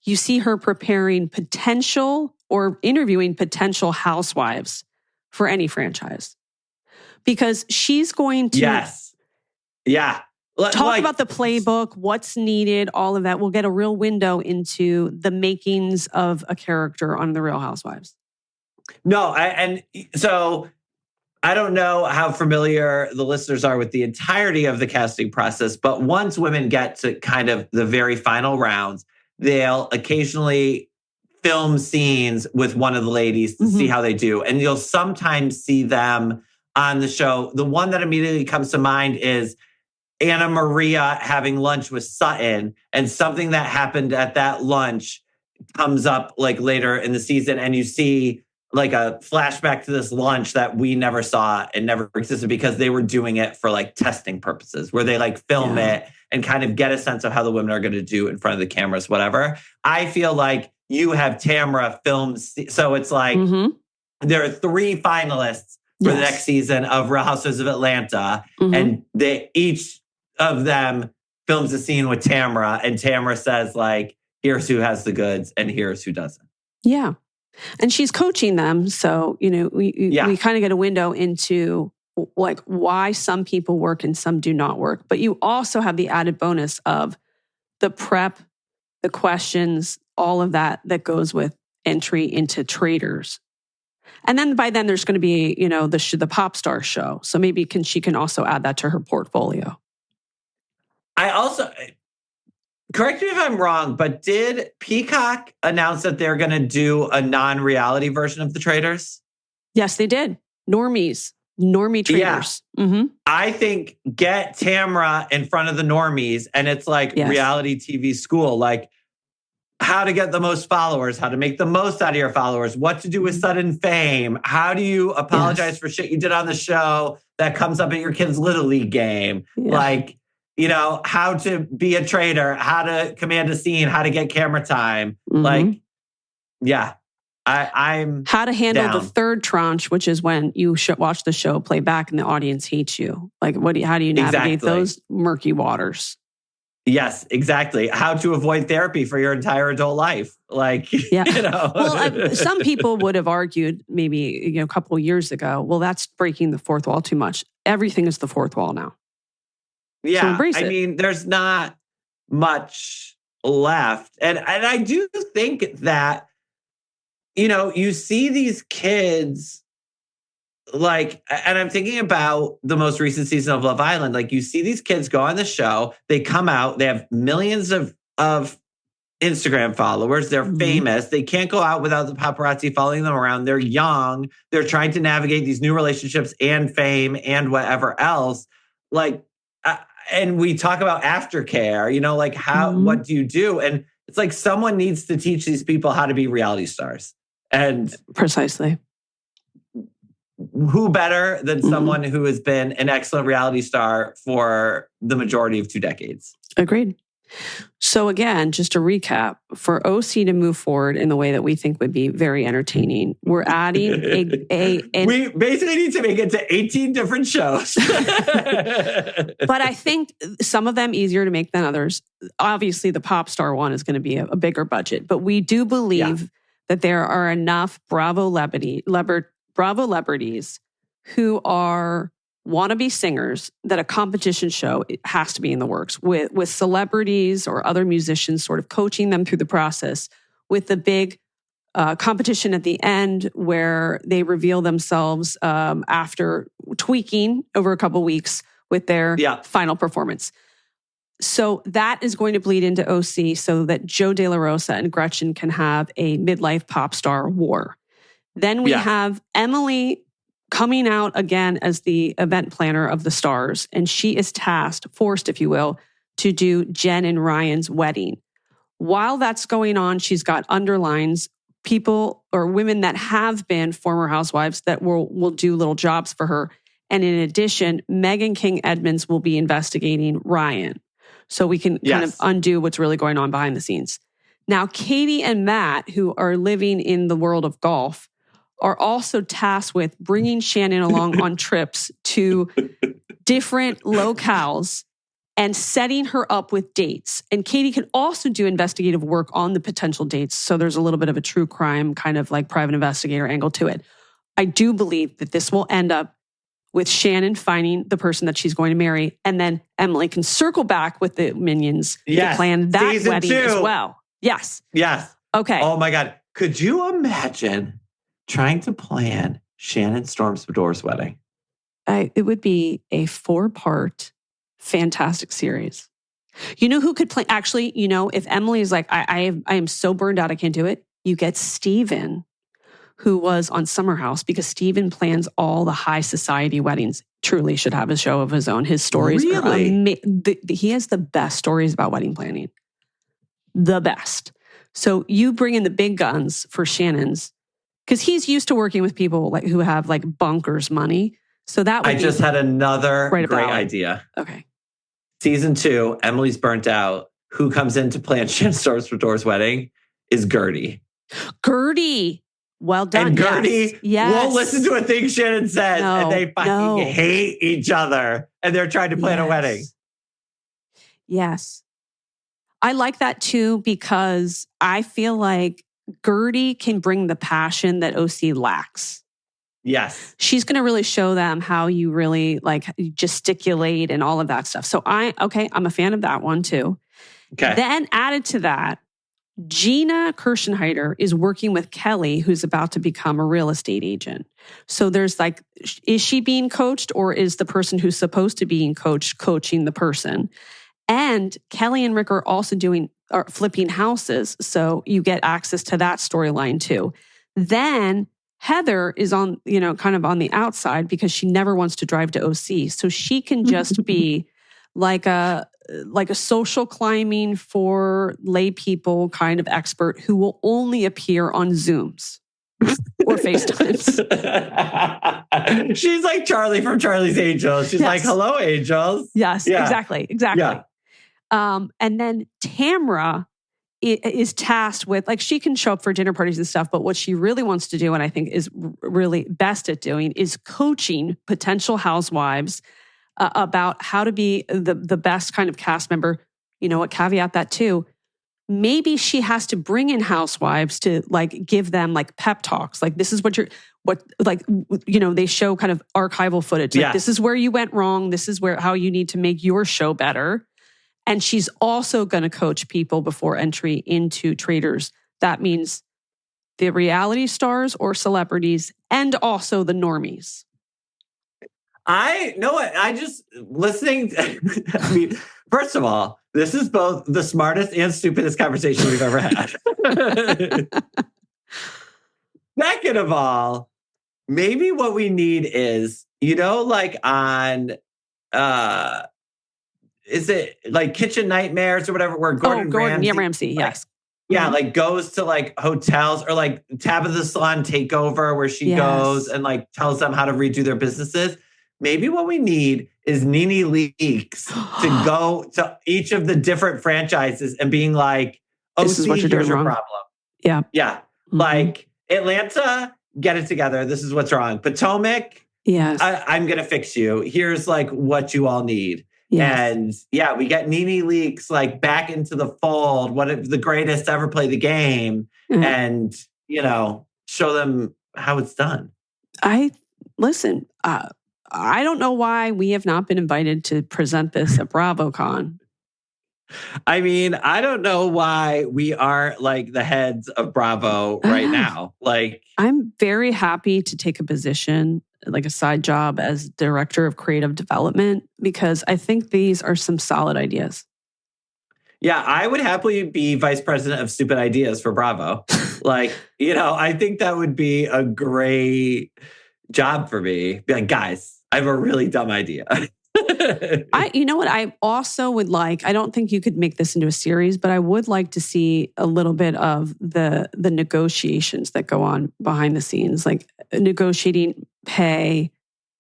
you see her preparing potential or interviewing potential housewives for any franchise, because she's going to talk about the playbook, what's needed, all of that. We'll get a real window into the makings of a character on The Real Housewives. No, so I don't know how familiar the listeners are with the entirety of the casting process, but once women get to kind of the very final rounds, they'll occasionally film scenes with one of the ladies to see how they do. And you'll sometimes see them on the show. The one that immediately comes to mind is Anna Maria having lunch with Sutton, and something that happened at that lunch comes up like later in the season. And you see like a flashback to this lunch that we never saw and never existed because they were doing it for like testing purposes, where they like film it and kind of get a sense of how the women are going to do in front of the cameras, whatever. I feel like you have Tamara film. So it's like there are 3 finalists for the next season of Real Housewives of Atlanta. And each of them films a scene with Tamara, and Tamara says like, here's who has the goods and here's who doesn't. Yeah. And she's coaching them. So, we kind of get a window into like why some people work and some do not work. But you also have the added bonus of the prep, the questions, all of that goes with entry into Traders. And then by then there's going to be, the pop star show. So maybe she can also add that to her portfolio. correct me if I'm wrong, but did Peacock announce that they're going to do a non-reality version of The Traitors? Yes, they did. Normie Traitors. Yeah. Mm-hmm. I think get Tamra in front of the normies and it's like reality TV school, like how to get the most followers, how to make the most out of your followers, what to do with sudden fame, how do you apologize for shit you did on the show that comes up at your kid's Little League game, like, you know, how to be a traitor, how to command a scene, how to get camera time, like, I'm how to handle down. The third tranche, which is when you watch the show play back and the audience hates you. Like, how do you navigate those murky waters? Yes, exactly. How to avoid therapy for your entire adult life. Like, you know. Well, some people would have argued maybe a couple of years ago, well, that's breaking the fourth wall too much. Everything is the fourth wall now. Yeah, so embrace it. I mean, there's not much left. And I do think that, you know, you see these kids like, and I'm thinking about the most recent season of Love Island. Like, you see these kids go on the show, they come out, they have millions of Instagram followers, they're famous, they can't go out without the paparazzi following them around, they're young, they're trying to navigate these new relationships and fame and whatever else. Like, and we talk about aftercare, you know, like what do you do? And it's like someone needs to teach these people how to be reality stars. And precisely. Who better than someone who has been an excellent reality star for the majority of 2 decades? Agreed. So again, just to recap, for OC to move forward in the way that we think would be very entertaining, we're adding we basically need to make it to 18 different shows. But I think some of them easier to make than others. Obviously, the pop star one is going to be a bigger budget, but we do believe that there are enough Bravo celebrities who are wannabe singers that a competition show has to be in the works with celebrities or other musicians sort of coaching them through the process, with the big competition at the end where they reveal themselves after tweaking over a couple weeks with their final performance. So that is going to bleed into OC so that Joe De La Rosa and Gretchen can have a midlife pop star war. Then we have Emily coming out again as the event planner of the stars. And she is forced, if you will, to do Jen and Ryan's wedding. While that's going on, she's got underlines, people or women that have been former housewives that will do little jobs for her. And in addition, Meghan King Edmonds will be investigating Ryan. So we can kind of undo what's really going on behind the scenes. Now, Katie and Matt, who are living in the world of golf, are also tasked with bringing Shannon along on trips to different locales and setting her up with dates. And Katie can also do investigative work on the potential dates. So there's a little bit of a true crime kind of like private investigator angle to it. I do believe that this will end up with Shannon finding the person that she's going to marry. And then Emily can circle back with the minions to plan that Season wedding 2. as well. Yes. Okay. Oh my God. Could you imagine trying to plan Shannon Storm Spadore's wedding? It would be a 4-part fantastic series. You know who could play? Actually, you know, if Emily is like, I am so burned out, I can't do it. You get Steven, who was on Summer House, because Steven plans all the high society weddings. Truly should have a show of his own. His stories are he has the best stories about wedding planning. The best. So you bring in the big guns for Shannon's, because he's used to working with people like who have like bunkers money. So that would I just had another great idea. Okay. Season 2, Emily's burnt out. Who comes in to plan Shannon Storm Spadore's wedding is Gertie. Gertie. Well done. And Gertie won't listen to a thing Shannon says, and they fucking hate each other, and they're trying to plan a wedding. Yes. I like that too, because I feel like Gertie can bring the passion that OC lacks. Yes. She's going to really show them how you really like gesticulate and all of that stuff. So I'm a fan of that one too. Okay. Then added to that, Gina Kirschenheiter is working with Kelly, who's about to become a real estate agent. So there's like, is she being coached, or is the person who's supposed to be being coached coaching the person? And Kelly and Rick are also flipping houses. So you get access to that storyline too. Then Heather is on, kind of on the outside because she never wants to drive to OC. So she can just be like a social climbing for lay people kind of expert who will only appear on Zooms or FaceTimes. She's like Charlie from Charlie's Angels. She's like, hello, angels. Yes, yeah. Exactly. Yeah. And then Tamra is tasked with, like, she can show up for dinner parties and stuff, but what she really wants to do, and I think is really best at doing, is coaching potential housewives about how to be the best kind of cast member. You know what, caveat that too. Maybe she has to bring in housewives to like give them like pep talks. Like, this is they show kind of archival footage. Like, this is where you went wrong. This is how you need to make your show better. And she's also going to coach people before entry into Traitors. That means the reality stars or celebrities and also the normies. I know what I just listening. I mean, first of all, this is both the smartest and stupidest conversation we've ever had. Second of all, maybe what we need is, like on, is it like Kitchen Nightmares or whatever, where Gordon Ramsay, yes. Yeah, like goes to like hotels, or like Tabitha Salon Takeover, where she goes and like tells them how to redo their businesses. Maybe what we need is Nene Leakes to go to each of the different franchises and being like, this is what you're doing wrong. Problem. Yeah. Yeah. Mm-hmm. Like, Atlanta, get it together. This is what's wrong. Potomac, yes. I'm going to fix you. Here's like what you all need. Yes. And we get Nene Leakes like back into the fold. What if the greatest to ever play the game? Mm-hmm. And, show them how it's done. I don't know why we have not been invited to present this at BravoCon. I mean, I don't know why we aren't like the heads of Bravo right now. Like, I'm very happy to take a position, like a side job as director of creative development, because I think these are some solid ideas. Yeah, I would happily be vice president of stupid ideas for Bravo. Like, I think that would be a great job for me. Be like, guys, I have a really dumb idea. You know what I also would like, I don't think you could make this into a series, but I would like to see a little bit of the negotiations that go on behind the scenes, like negotiating pay,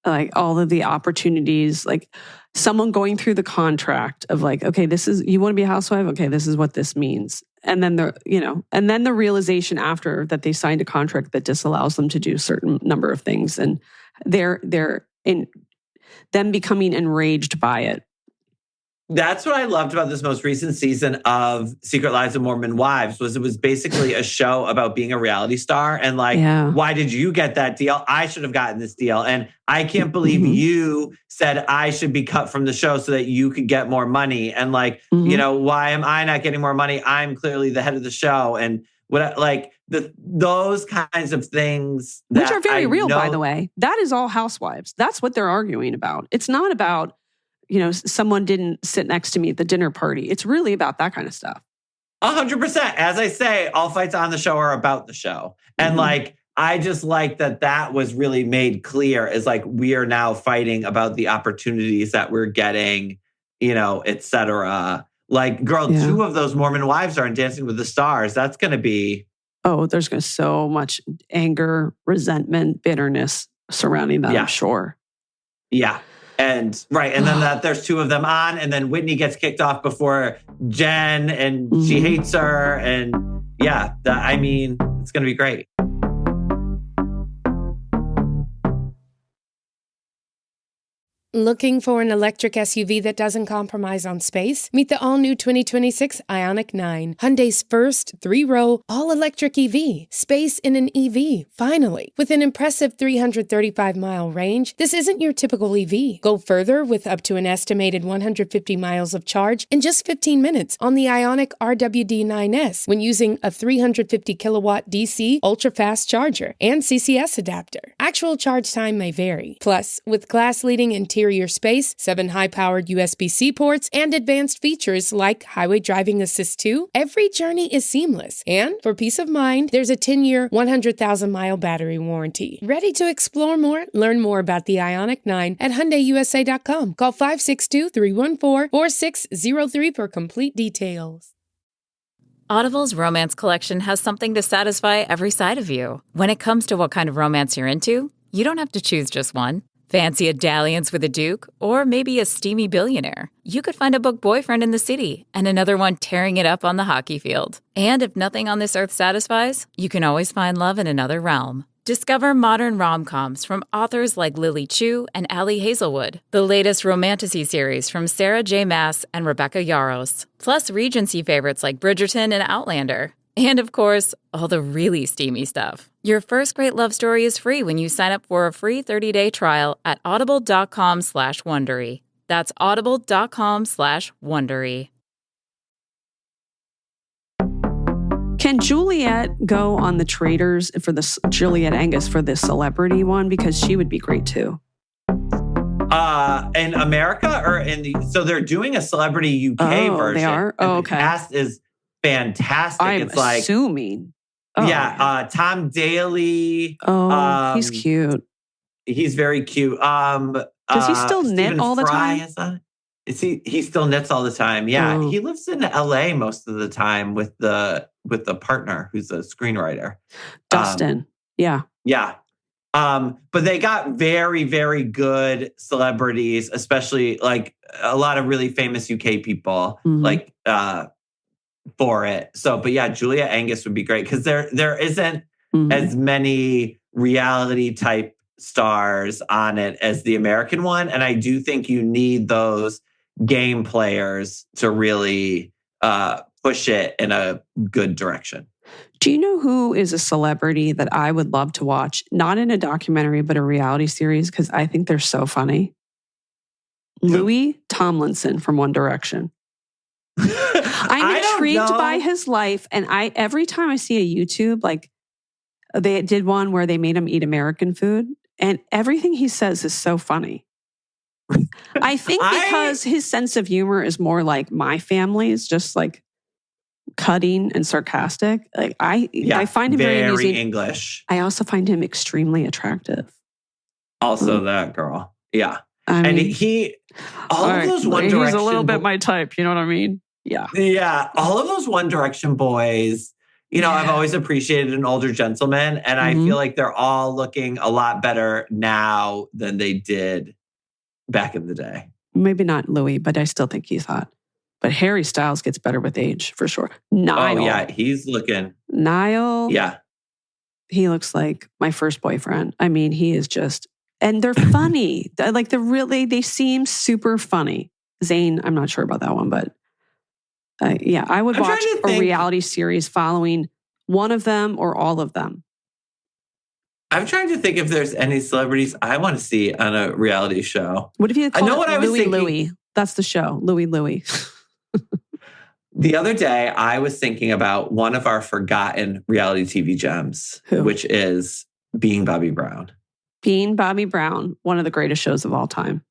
like all of the opportunities, like someone going through the contract of like, okay, you want to be a housewife? Okay, this is what this means. And then the realization after that they signed a contract that disallows them to do a certain number of things, and they're in them becoming enraged by it. That's what I loved about this most recent season of Secret Lives of Mormon Wives, was it was basically a show about being a reality star and like, why did you get that deal? I should have gotten this deal. And I can't believe you said I should be cut from the show so that you could get more money. And like, why am I not getting more money? I'm clearly the head of the show. And what, like, those kinds of things. Which are very real, by the way. That is all housewives. That's what they're arguing about. It's not about, someone didn't sit next to me at the dinner party. It's really about that kind of stuff. 100%. As I say, all fights on the show are about the show. And like, I just like that was really made clear, is like, we are now fighting about the opportunities that we're getting, et cetera. Like, girl, 2 of those Mormon wives are in Dancing with the Stars. That's going to be... Oh, there's going to be so much anger, resentment, bitterness surrounding that, I'm sure. Yeah. And then that there's 2 of them on, and then Whitney gets kicked off before Jen, and she hates her. And it's going to be great. Looking for an electric SUV that doesn't compromise on space? Meet the all-new 2026 Ioniq 9, Hyundai's first 3-row, all-electric EV. Space in an EV, finally. With an impressive 335-mile range, this isn't your typical EV. Go further with up to an estimated 150 miles of charge in just 15 minutes on the Ioniq RWD9S when using a 350-kilowatt DC ultra-fast charger and CCS adapter. Actual charge time may vary. Plus, with class-leading interior interior space, 7 high-powered USB-C ports, and advanced features like Highway Driving Assist 2, every journey is seamless. And for peace of mind, there's a 10-year, 100,000-mile battery warranty. Ready to explore more? Learn more about the Ioniq 9 at HyundaiUSA.com. Call 562-314-4603 for complete details. Audible's romance collection has something to satisfy every side of you. When it comes to what kind of romance you're into, you don't have to choose just one. Fancy a dalliance with a duke, or maybe a steamy billionaire. You could find a book boyfriend in the city and another one tearing it up on the hockey field. And if nothing on this earth satisfies, you can always find love in another realm. Discover modern rom-coms from authors like Lily Chu and Ali Hazelwood, the latest romantasy series from Sarah J. Maas and Rebecca Yarros, plus Regency favorites like Bridgerton and Outlander. And of course, all the really steamy stuff. Your first great love story is free when you sign up for a free 30-day trial at audible.com/Wondery. That's audible.com/Wondery. Can Juliet go on the Traders for this, Juliet Angus for this celebrity one? Because she would be great too. In America or so they're doing a celebrity UK version. They are? Oh, okay. The cast is fantastic. I'm assuming. Tom Daly. He's cute. He's very cute. Does he still knit all the time? He still knits all the time. Yeah. He lives in LA most of the time with the partner who's a screenwriter. Dustin. Yeah. But they got very, very good celebrities, especially like a lot of really famous UK people, like for it. So, but yeah, Julia Angus would be great because there isn't as many reality type stars on it as the American one. And I do think you need those game players to really push it in a good direction. Do you know who is a celebrity that I would love to watch? Not in a documentary, but a reality series, because I think they're so funny. Louis Tomlinson from One Direction. I'm intrigued by his life. And every time I see a YouTube, like they did one where they made him eat American food, and everything he says is so funny. I think because his sense of humor is more like my family's, just like cutting and sarcastic. Like I find him very amusing. English. I also find him extremely attractive. Also that girl. Yeah. Of those One Direction. He's a little bit my type. You know what I mean? Yeah. Yeah. All of those One Direction boys, I've always appreciated an older gentleman. And I feel like they're all looking a lot better now than they did back in the day. Maybe not Louis, but I still think he's hot. But Harry Styles gets better with age, for sure. Niall. Oh, yeah. He's looking. Niall. Yeah. He looks like my first boyfriend. I mean, he is just... And they're funny. Like, they seem super funny. Zayn, I'm not sure about that one, but... I would watch a reality series following one of them or all of them. I'm trying to think if there's any celebrities I want to see on a reality show. What if you call Louis? Louis? That's the show. Louis. The other day, I was thinking about one of our forgotten reality TV gems, which is Being Bobby Brown. Being Bobby Brown, one of the greatest shows of all time.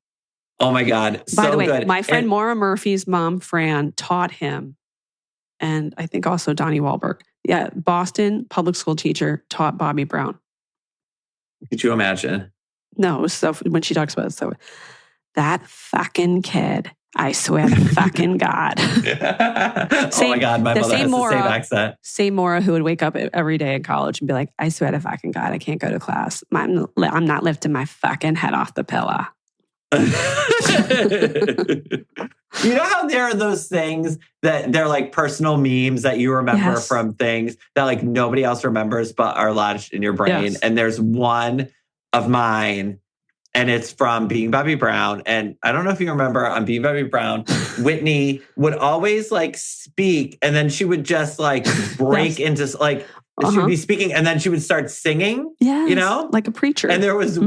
Oh my God. By the way, good. My friend Maura Murphy's mom, Fran, taught him. And I think also Donnie Wahlberg. Yeah, Boston public school teacher taught Bobby Brown. Could you imagine? No, it was so, when she talks about it, so that fucking kid, I swear to fucking God. Oh my God, my mother has the same accent. Same Maura who would wake up every day in college and be like, I swear to fucking God, I can't go to class. I'm not lifting my fucking head off the pillow. You know how there are those things that they're like personal memes that you remember from things that like nobody else remembers but are lodged in your brain. Yes. And there's one of mine and it's from Being Bobby Brown. And I don't know if you remember on Being Bobby Brown, Whitney would always like speak and then she would just like break into like, she would be speaking and then she would start singing, like a preacher. And there was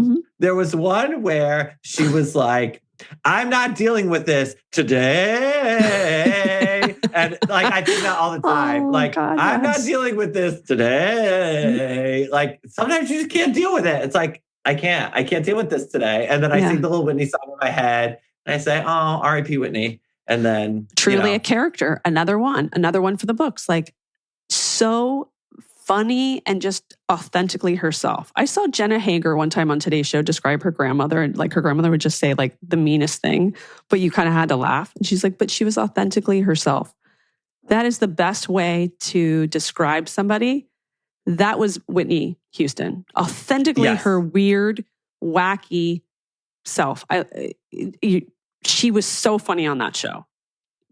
one where she was like, I'm not dealing with this today. And like, I think that all the time. I'm not dealing with this today. Like sometimes you just can't deal with it. It's like, I can't deal with this today. And then I sing the little Whitney song in my head and I say, oh, R.I.P. Whitney. And then truly a character, another one for the books. Like so funny and just authentically herself. I saw Jenna Hager one time on Today's Show describe her grandmother, and like her grandmother would just say like the meanest thing, but you kind of had to laugh. And she's like, but she was authentically herself. That is the best way to describe somebody. That was Whitney Houston. Authentically her weird, wacky self. She was so funny on that show.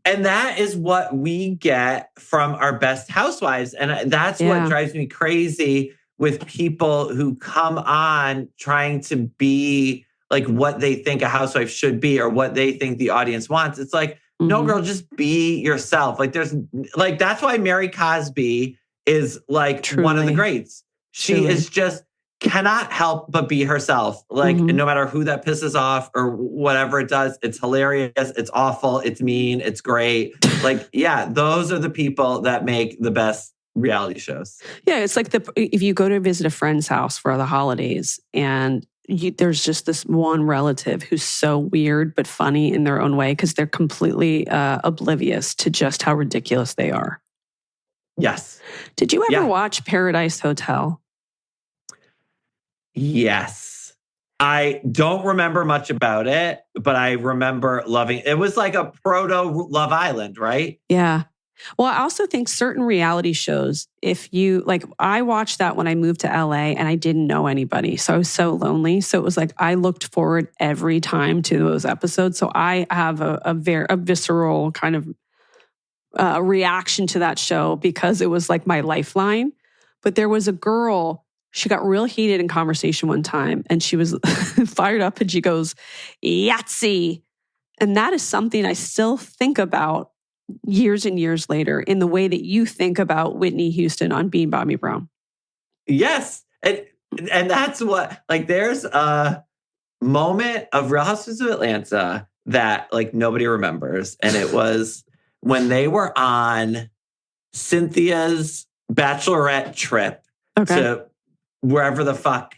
And that is what we get from our best housewives. And that's what drives me crazy with people who come on trying to be like what they think a housewife should be or what they think the audience wants. It's like, no, girl, just be yourself. Like that's why Mary Cosby is like one of the greats. She is just cannot help but be herself. Like, no matter who that pisses off or whatever it does, it's hilarious, it's awful, it's mean, it's great. Like, those are the people that make the best reality shows. Yeah, it's like if you go to visit a friend's house for the holidays and there's just this one relative who's so weird but funny in their own way because they're completely oblivious to just how ridiculous they are. Yes. Did you ever watch Paradise Hotel? Yes. I don't remember much about it, but I remember loving it. It was like a proto Love Island, right? Yeah. Well, I also think certain reality shows, if you like, I watched that when I moved to LA and I didn't know anybody. So I was so lonely. So it was like, I looked forward every time to those episodes. So I have a visceral kind of reaction to that show because it was like my lifeline. But there was a girl, she got real heated in conversation one time and she was fired up and she goes, Yahtzee. And that is something I still think about years and years later in the way that you think about Whitney Houston on Being Bobby Brown. Yes. And that's what, like, there's a moment of Real Housewives of Atlanta that like nobody remembers. And it was when they were on Cynthia's bachelorette trip to wherever the fuck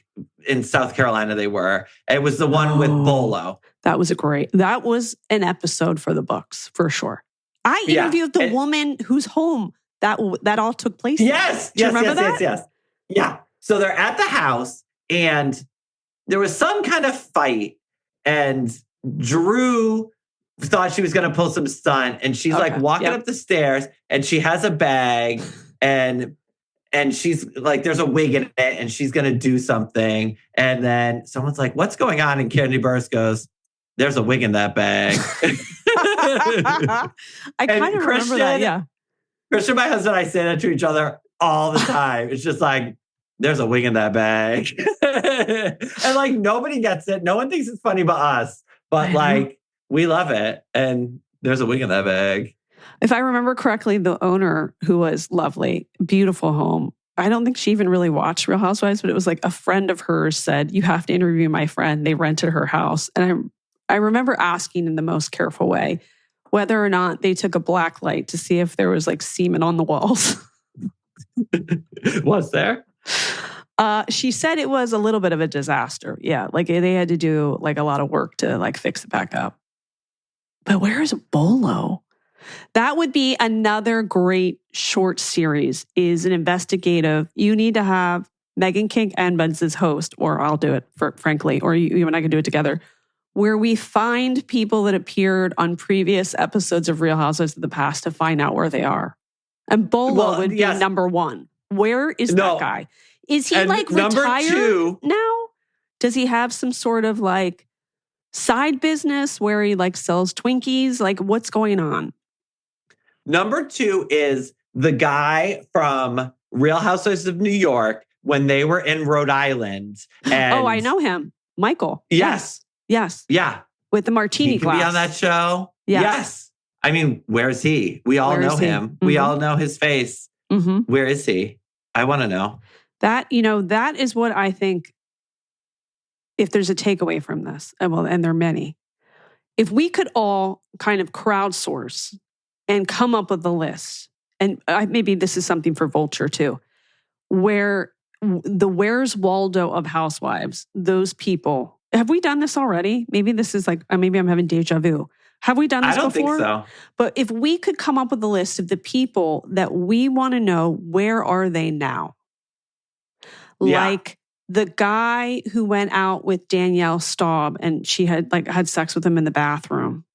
in South Carolina they were. It was the one with Bolo. That was an episode for the books, for sure. I interviewed the woman whose home that all took place. Yes. Do you remember that? Yes. Yeah. So they're at the house and there was some kind of fight and Drew thought she was going to pull some stunt and she's like walking up the stairs and she has a bag and she's like, there's a wig in it and she's going to do something. And then someone's like, what's going on? And Candy Burst goes, there's a wig in that bag. I kind of remember that, yeah. Christian, my husband, and I say that to each other all the time. It's just like, there's a wig in that bag. And like, nobody gets it. No one thinks it's funny but us. But like, we love it. And there's a wig in that bag. If I remember correctly, the owner, who was lovely, beautiful home, I don't think she even really watched Real Housewives, but it was like a friend of hers said, you have to interview my friend. They rented her house. And I remember asking in the most careful way whether or not they took a black light to see if there was like semen on the walls. Was there? She said it was a little bit of a disaster. Yeah, like they had to do like a lot of work to like fix it back up. But where is Bolo? That would be another great short series, is an investigative. You need to have Megan King Edmonds as host, or I'll do it, frankly, or you and I can do it together, where we find people that appeared on previous episodes of Real Housewives of the past to find out where they are. And Bolo would be number one. Where is that guy? Is he like retired now? Does he have some sort of like side business where he like sells Twinkies? Like what's going on? Number two is the guy from Real Housewives of New York when they were in Rhode Island. And I know him. Michael. Yes. Yeah. With the martini glass. He could be on that show. Yes. I mean, where's he? We all know him. Mm-hmm. We all know his face. Mm-hmm. Where is he? I want to know. That is what I think, if there's a takeaway from this, and there are many, if we could all kind of crowdsource and come up with a list, and maybe this is something for Vulture too, where the Where's Waldo of Housewives, those people. Have we done this already? Maybe this is like, maybe I'm having deja vu. Have we done this before? I don't think so. But if we could come up with a list of the people that we want to know, where are they now? Like the guy who went out with Danielle Staub and she had sex with him in the bathroom.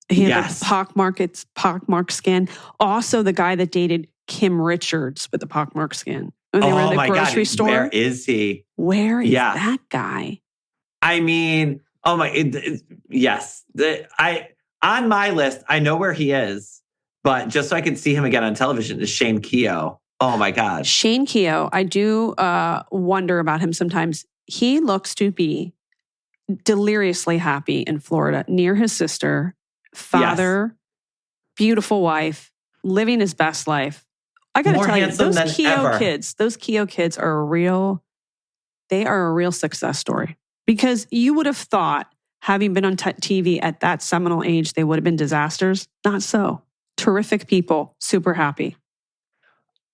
He had pockmarked skin. Also the guy that dated Kim Richards with the pockmarked skin. When they were in the grocery store. Where is he? Where is that guy? I mean, yes. On my list, I know where he is, but just so I can see him again on television is Shane Keogh. Oh my God. Shane Keogh, I do wonder about him sometimes. He looks to be deliriously happy in Florida, near his sister, father, beautiful wife, living his best life. I got to tell you, those Keogh kids are a real success story. Because you would have thought, having been on TV at that seminal age, they would have been disasters. Not so. Terrific people, super happy.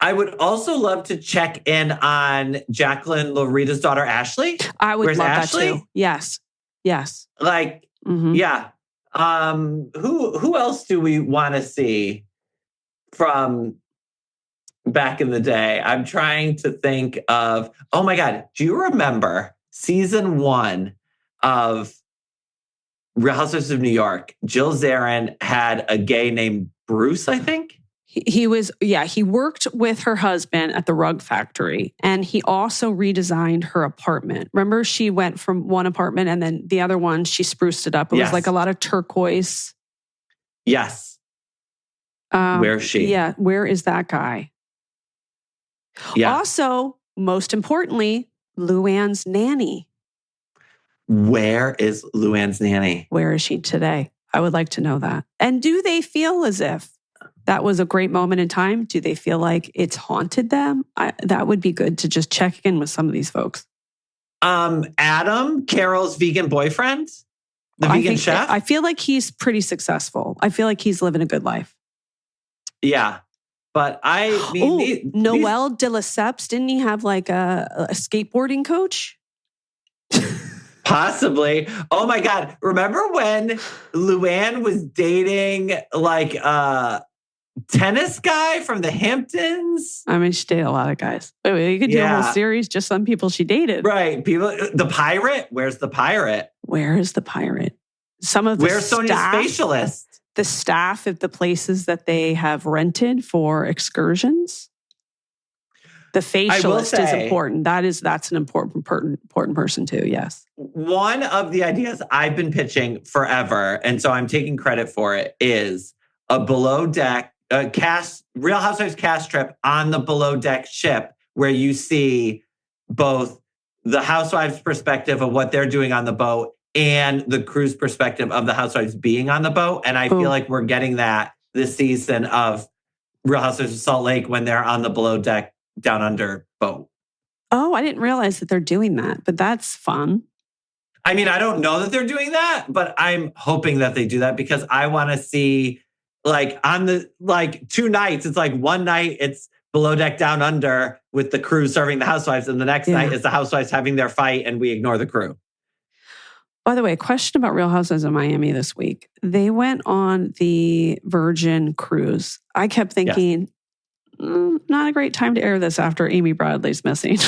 I would also love to check in on Jacqueline Lorita's daughter, Ashley. I would Where's love Ashley? that too. Yes. Like, yeah. Who else do we want to see from back in the day? I'm trying to think of, oh my God, do you remember season 1 of Real Housewives of New York? Jill Zarin had a gay named Bruce, I think. He worked with her husband at the rug factory, and he also redesigned her apartment. Remember, she went from one apartment and then the other one, she spruced it up. It was like a lot of turquoise. Yes. Where's she? Yeah, where is that guy? Yeah. Also, most importantly, Luann's nanny. Where is Luann's nanny? Where is she today? I would like to know that. And do they feel as if that was a great moment in time? Do they feel like it's haunted them? That would be good to just check in with some of these folks. Adam, Carol's vegan boyfriend, the vegan chef. I feel like he's pretty successful. I feel like he's living a good life. Yeah. But I mean... Noel de Lesseps, didn't he have like a skateboarding coach? Possibly. Oh my God. Remember when Luann was dating like a tennis guy from the Hamptons? I mean, she dated a lot of guys. You could do a whole series, just some people she dated. Right. The pirate? Where's the pirate? Where is the pirate? Some of the Where's Sonia's facialist? The staff at the places that they have rented for excursions. The facialist is important. That's an important person too. Yes. One of the ideas I've been pitching forever, and so I'm taking credit for it, is a below deck Real Housewives cast trip on the below deck ship, where you see both the housewives' perspective of what they're doing on the boat and the crew's perspective of the housewives being on the boat. And I feel like we're getting that this season of Real Housewives of Salt Lake when they're on the below deck down under boat. Oh, I didn't realize that they're doing that, but that's fun. I mean, I don't know that they're doing that, but I'm hoping that they do that because I want to see like on the 2 nights, it's like one night it's below deck down under with the crew serving the housewives, and the next night is the housewives having their fight and we ignore the crew. By the way, a question about Real Housewives of Miami this week. They went on the Virgin cruise. I kept thinking, not a great time to air this after Amy Bradley's missing.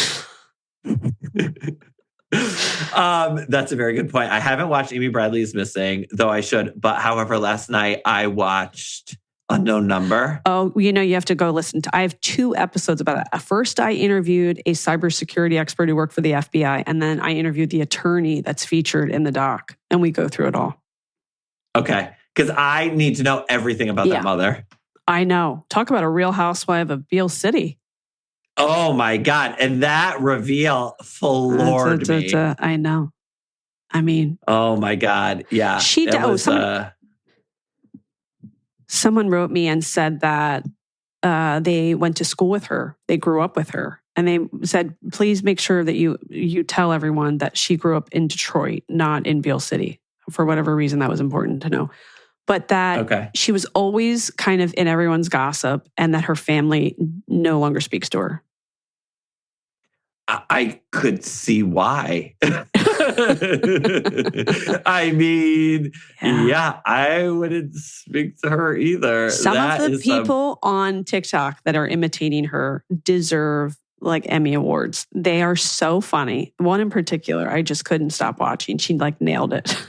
That's a very good point. I haven't watched Amy Bradley's Missing, though I should. But however, last night I watched Unknown Number. Oh, you have to go listen to. I have 2 episodes about it. First, I interviewed a cybersecurity expert who worked for the FBI, and then I interviewed the attorney that's featured in the doc, and we go through it all. Okay, because I need to know everything about that mother. I know. Talk about a Real Housewife of Beale City. Oh my God. And that reveal floored me. I know. I mean. Oh my God. Yeah. Someone wrote me and said that they went to school with her. They grew up with her. And they said, please make sure that you tell everyone that she grew up in Detroit, not in Beale City. For whatever reason, that was important to know. But that she was always kind of in everyone's gossip and that her family no longer speaks to her. I could see why. I mean, yeah, I wouldn't speak to her either. Some of the people on TikTok that are imitating her deserve like Emmy Awards. They are so funny. One in particular, I just couldn't stop watching. She like nailed it.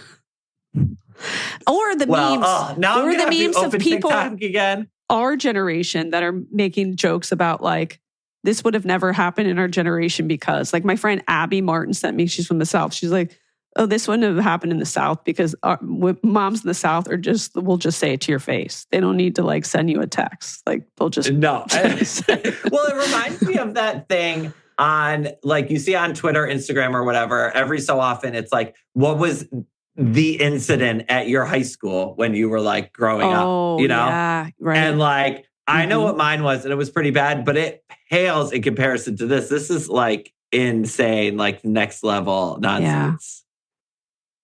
Or the memes. Now or I'm the memes of people again. Our generation that are making jokes about like, this would have never happened in our generation because, like, my friend Abby Martin sent me, she's from the South. She's like, oh, this wouldn't have happened in the South because moms in the South will just say it to your face. They don't need to like send you a text. Like they'll just no. Well, it reminds me of that thing on like you see on Twitter, Instagram, or whatever. Every so often, it's like, what was the incident at your high school when you were like growing up? You know, yeah, right. And like. I know what mine was, and it was pretty bad, but it pales in comparison to this. This is like insane, like next level nonsense.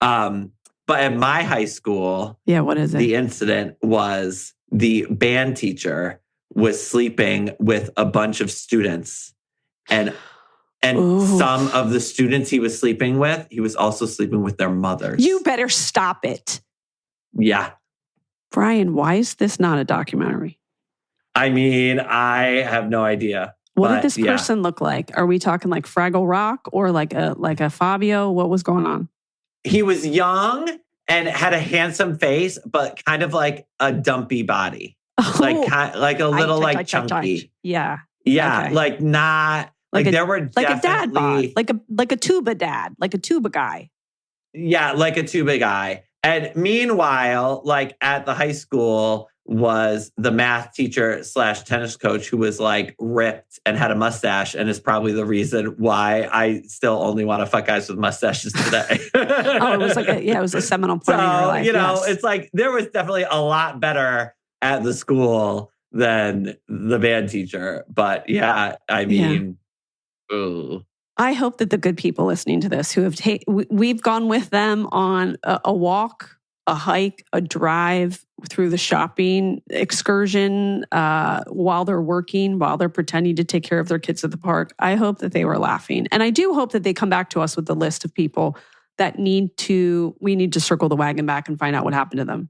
Yeah. But at my high school, what is it? The incident was the band teacher was sleeping with a bunch of students, and some of the students he was sleeping with, he was also sleeping with their mothers. You better stop it. Yeah. Brian, why is this not a documentary? I mean, I have no idea. What did this person look like? Are we talking like Fraggle Rock or like a Fabio? What was going on? He was young and had a handsome face, but kind of like a dumpy body. Like a little chunky. Yeah. Yeah. Okay. Like not like there were like a dad bod, like a tuba dad, like a tuba guy. Yeah, like a tuba guy. And meanwhile, like at the high school was the math teacher / tennis coach who was like ripped and had a mustache and is probably the reason why I still only want to fuck guys with mustaches today. It was like it was a seminal point in your life. You know, it's like there was definitely a lot better at the school than the band teacher. But yeah, I mean, ooh. I hope that the good people listening to this who have we've gone with them on a walk, a hike, a drive through the shopping excursion while they're working, while they're pretending to take care of their kids at the park. I hope that they were laughing. And I do hope that they come back to us with the list of people that we need to circle the wagon back and find out what happened to them.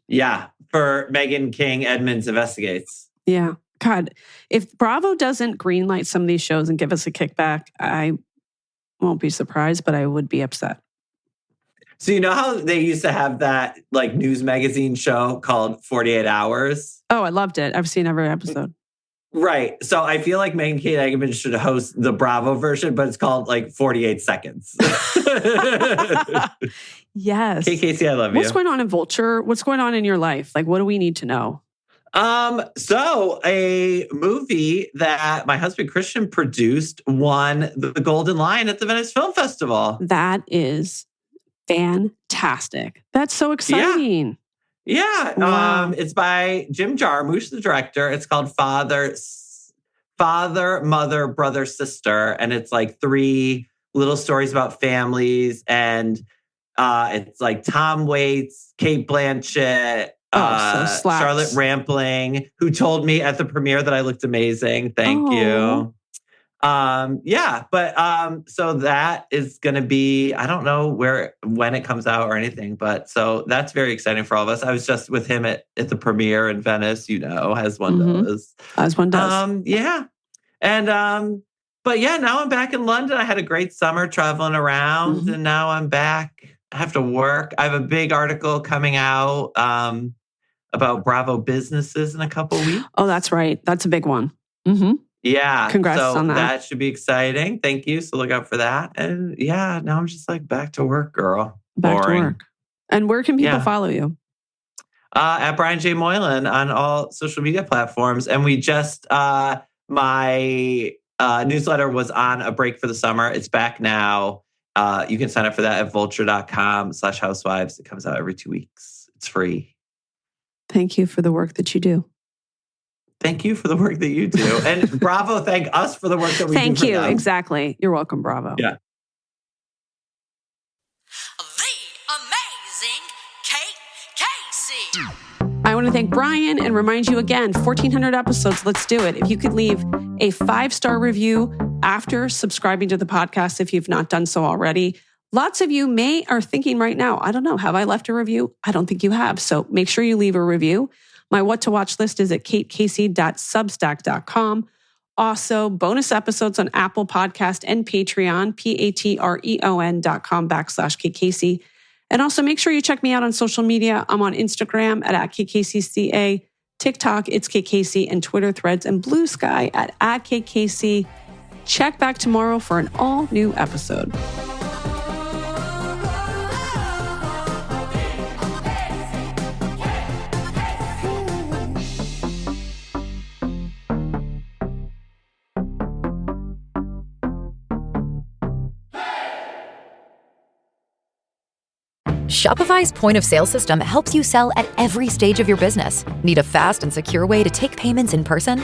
Yeah, for Meghan King Edmonds Investigates. Yeah. God, if Bravo doesn't greenlight some of these shows and give us a kickback, I won't be surprised, but I would be upset. So you know how they used to have that like news magazine show called 48 Hours? Oh, I loved it. I've seen every episode. Right. So I feel like Meghan Kate Eggman should host the Bravo version, but it's called like 48 Seconds. Yes. KKC, I love you. What's going on in Vulture? What's going on in your life? Like, what do we need to know? So a movie that my husband Christian produced won the Golden Lion at the Venice Film Festival. That is fantastic. That's so exciting. Yeah. Wow. It's by Jim Jarmusch, the director. It's called Father, Mother, Brother, Sister. And it's like 3 little stories about families. And it's like Tom Waits, Kate Blanchett, Charlotte Rampling, who told me at the premiere that I looked amazing. Thank you. So that is going to be, I don't know when it comes out or anything, but so that's very exciting for all of us. I was just with him at the premiere in Venice, you know, as one does. As one does. Yeah. And, but yeah, now I'm back in London. I had a great summer traveling around and now I'm back. I have to work. I have a big article coming out, about Bravo businesses in a couple weeks. Oh, that's right. That's a big one. Mm-hmm. Yeah. Congrats on that. That should be exciting. Thank you. So look out for that. And yeah, now I'm just like back to work, girl. Back to work. And where can people follow you? At Brian J. Moylan on all social media platforms. And we just, my newsletter was on a break for the summer. It's back now. You can sign up for that at vulture.com/housewives. It comes out every 2 weeks. It's free. Thank you for the work that you do. Thank you for the work that you do. And Bravo, thank us for the work that we do. Thank you. Exactly. You're welcome, Bravo. Yeah. The amazing Kate Casey. I want to thank Brian and remind you again, 1,400 episodes. Let's do it. If you could leave a 5-star review after subscribing to the podcast if you've not done so already. Lots of you are thinking right now, I don't know, have I left a review? I don't think you have. So make sure you leave a review. My what to watch list is at katecasey.substack.com. Also, bonus episodes on Apple Podcast and Patreon, patreon.com/Katecasey. And also make sure you check me out on social media. I'm on Instagram at @KKCCA, TikTok, it's KKC, and Twitter Threads and Blue Sky at @KKC. Check back tomorrow for an all-new episode. Shopify's point-of-sale system helps you sell at every stage of your business. Need a fast and secure way to take payments in person?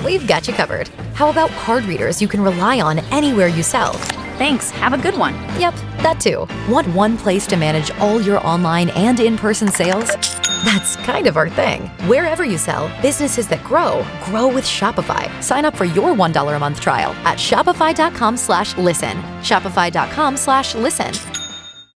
We've got you covered. How about card readers you can rely on anywhere you sell? Thanks. Have a good one. Yep, that too. Want one place to manage all your online and in-person sales? That's kind of our thing. Wherever you sell, businesses that grow with Shopify. Sign up for your $1 a month trial at shopify.com/listen. Shopify.com/listen.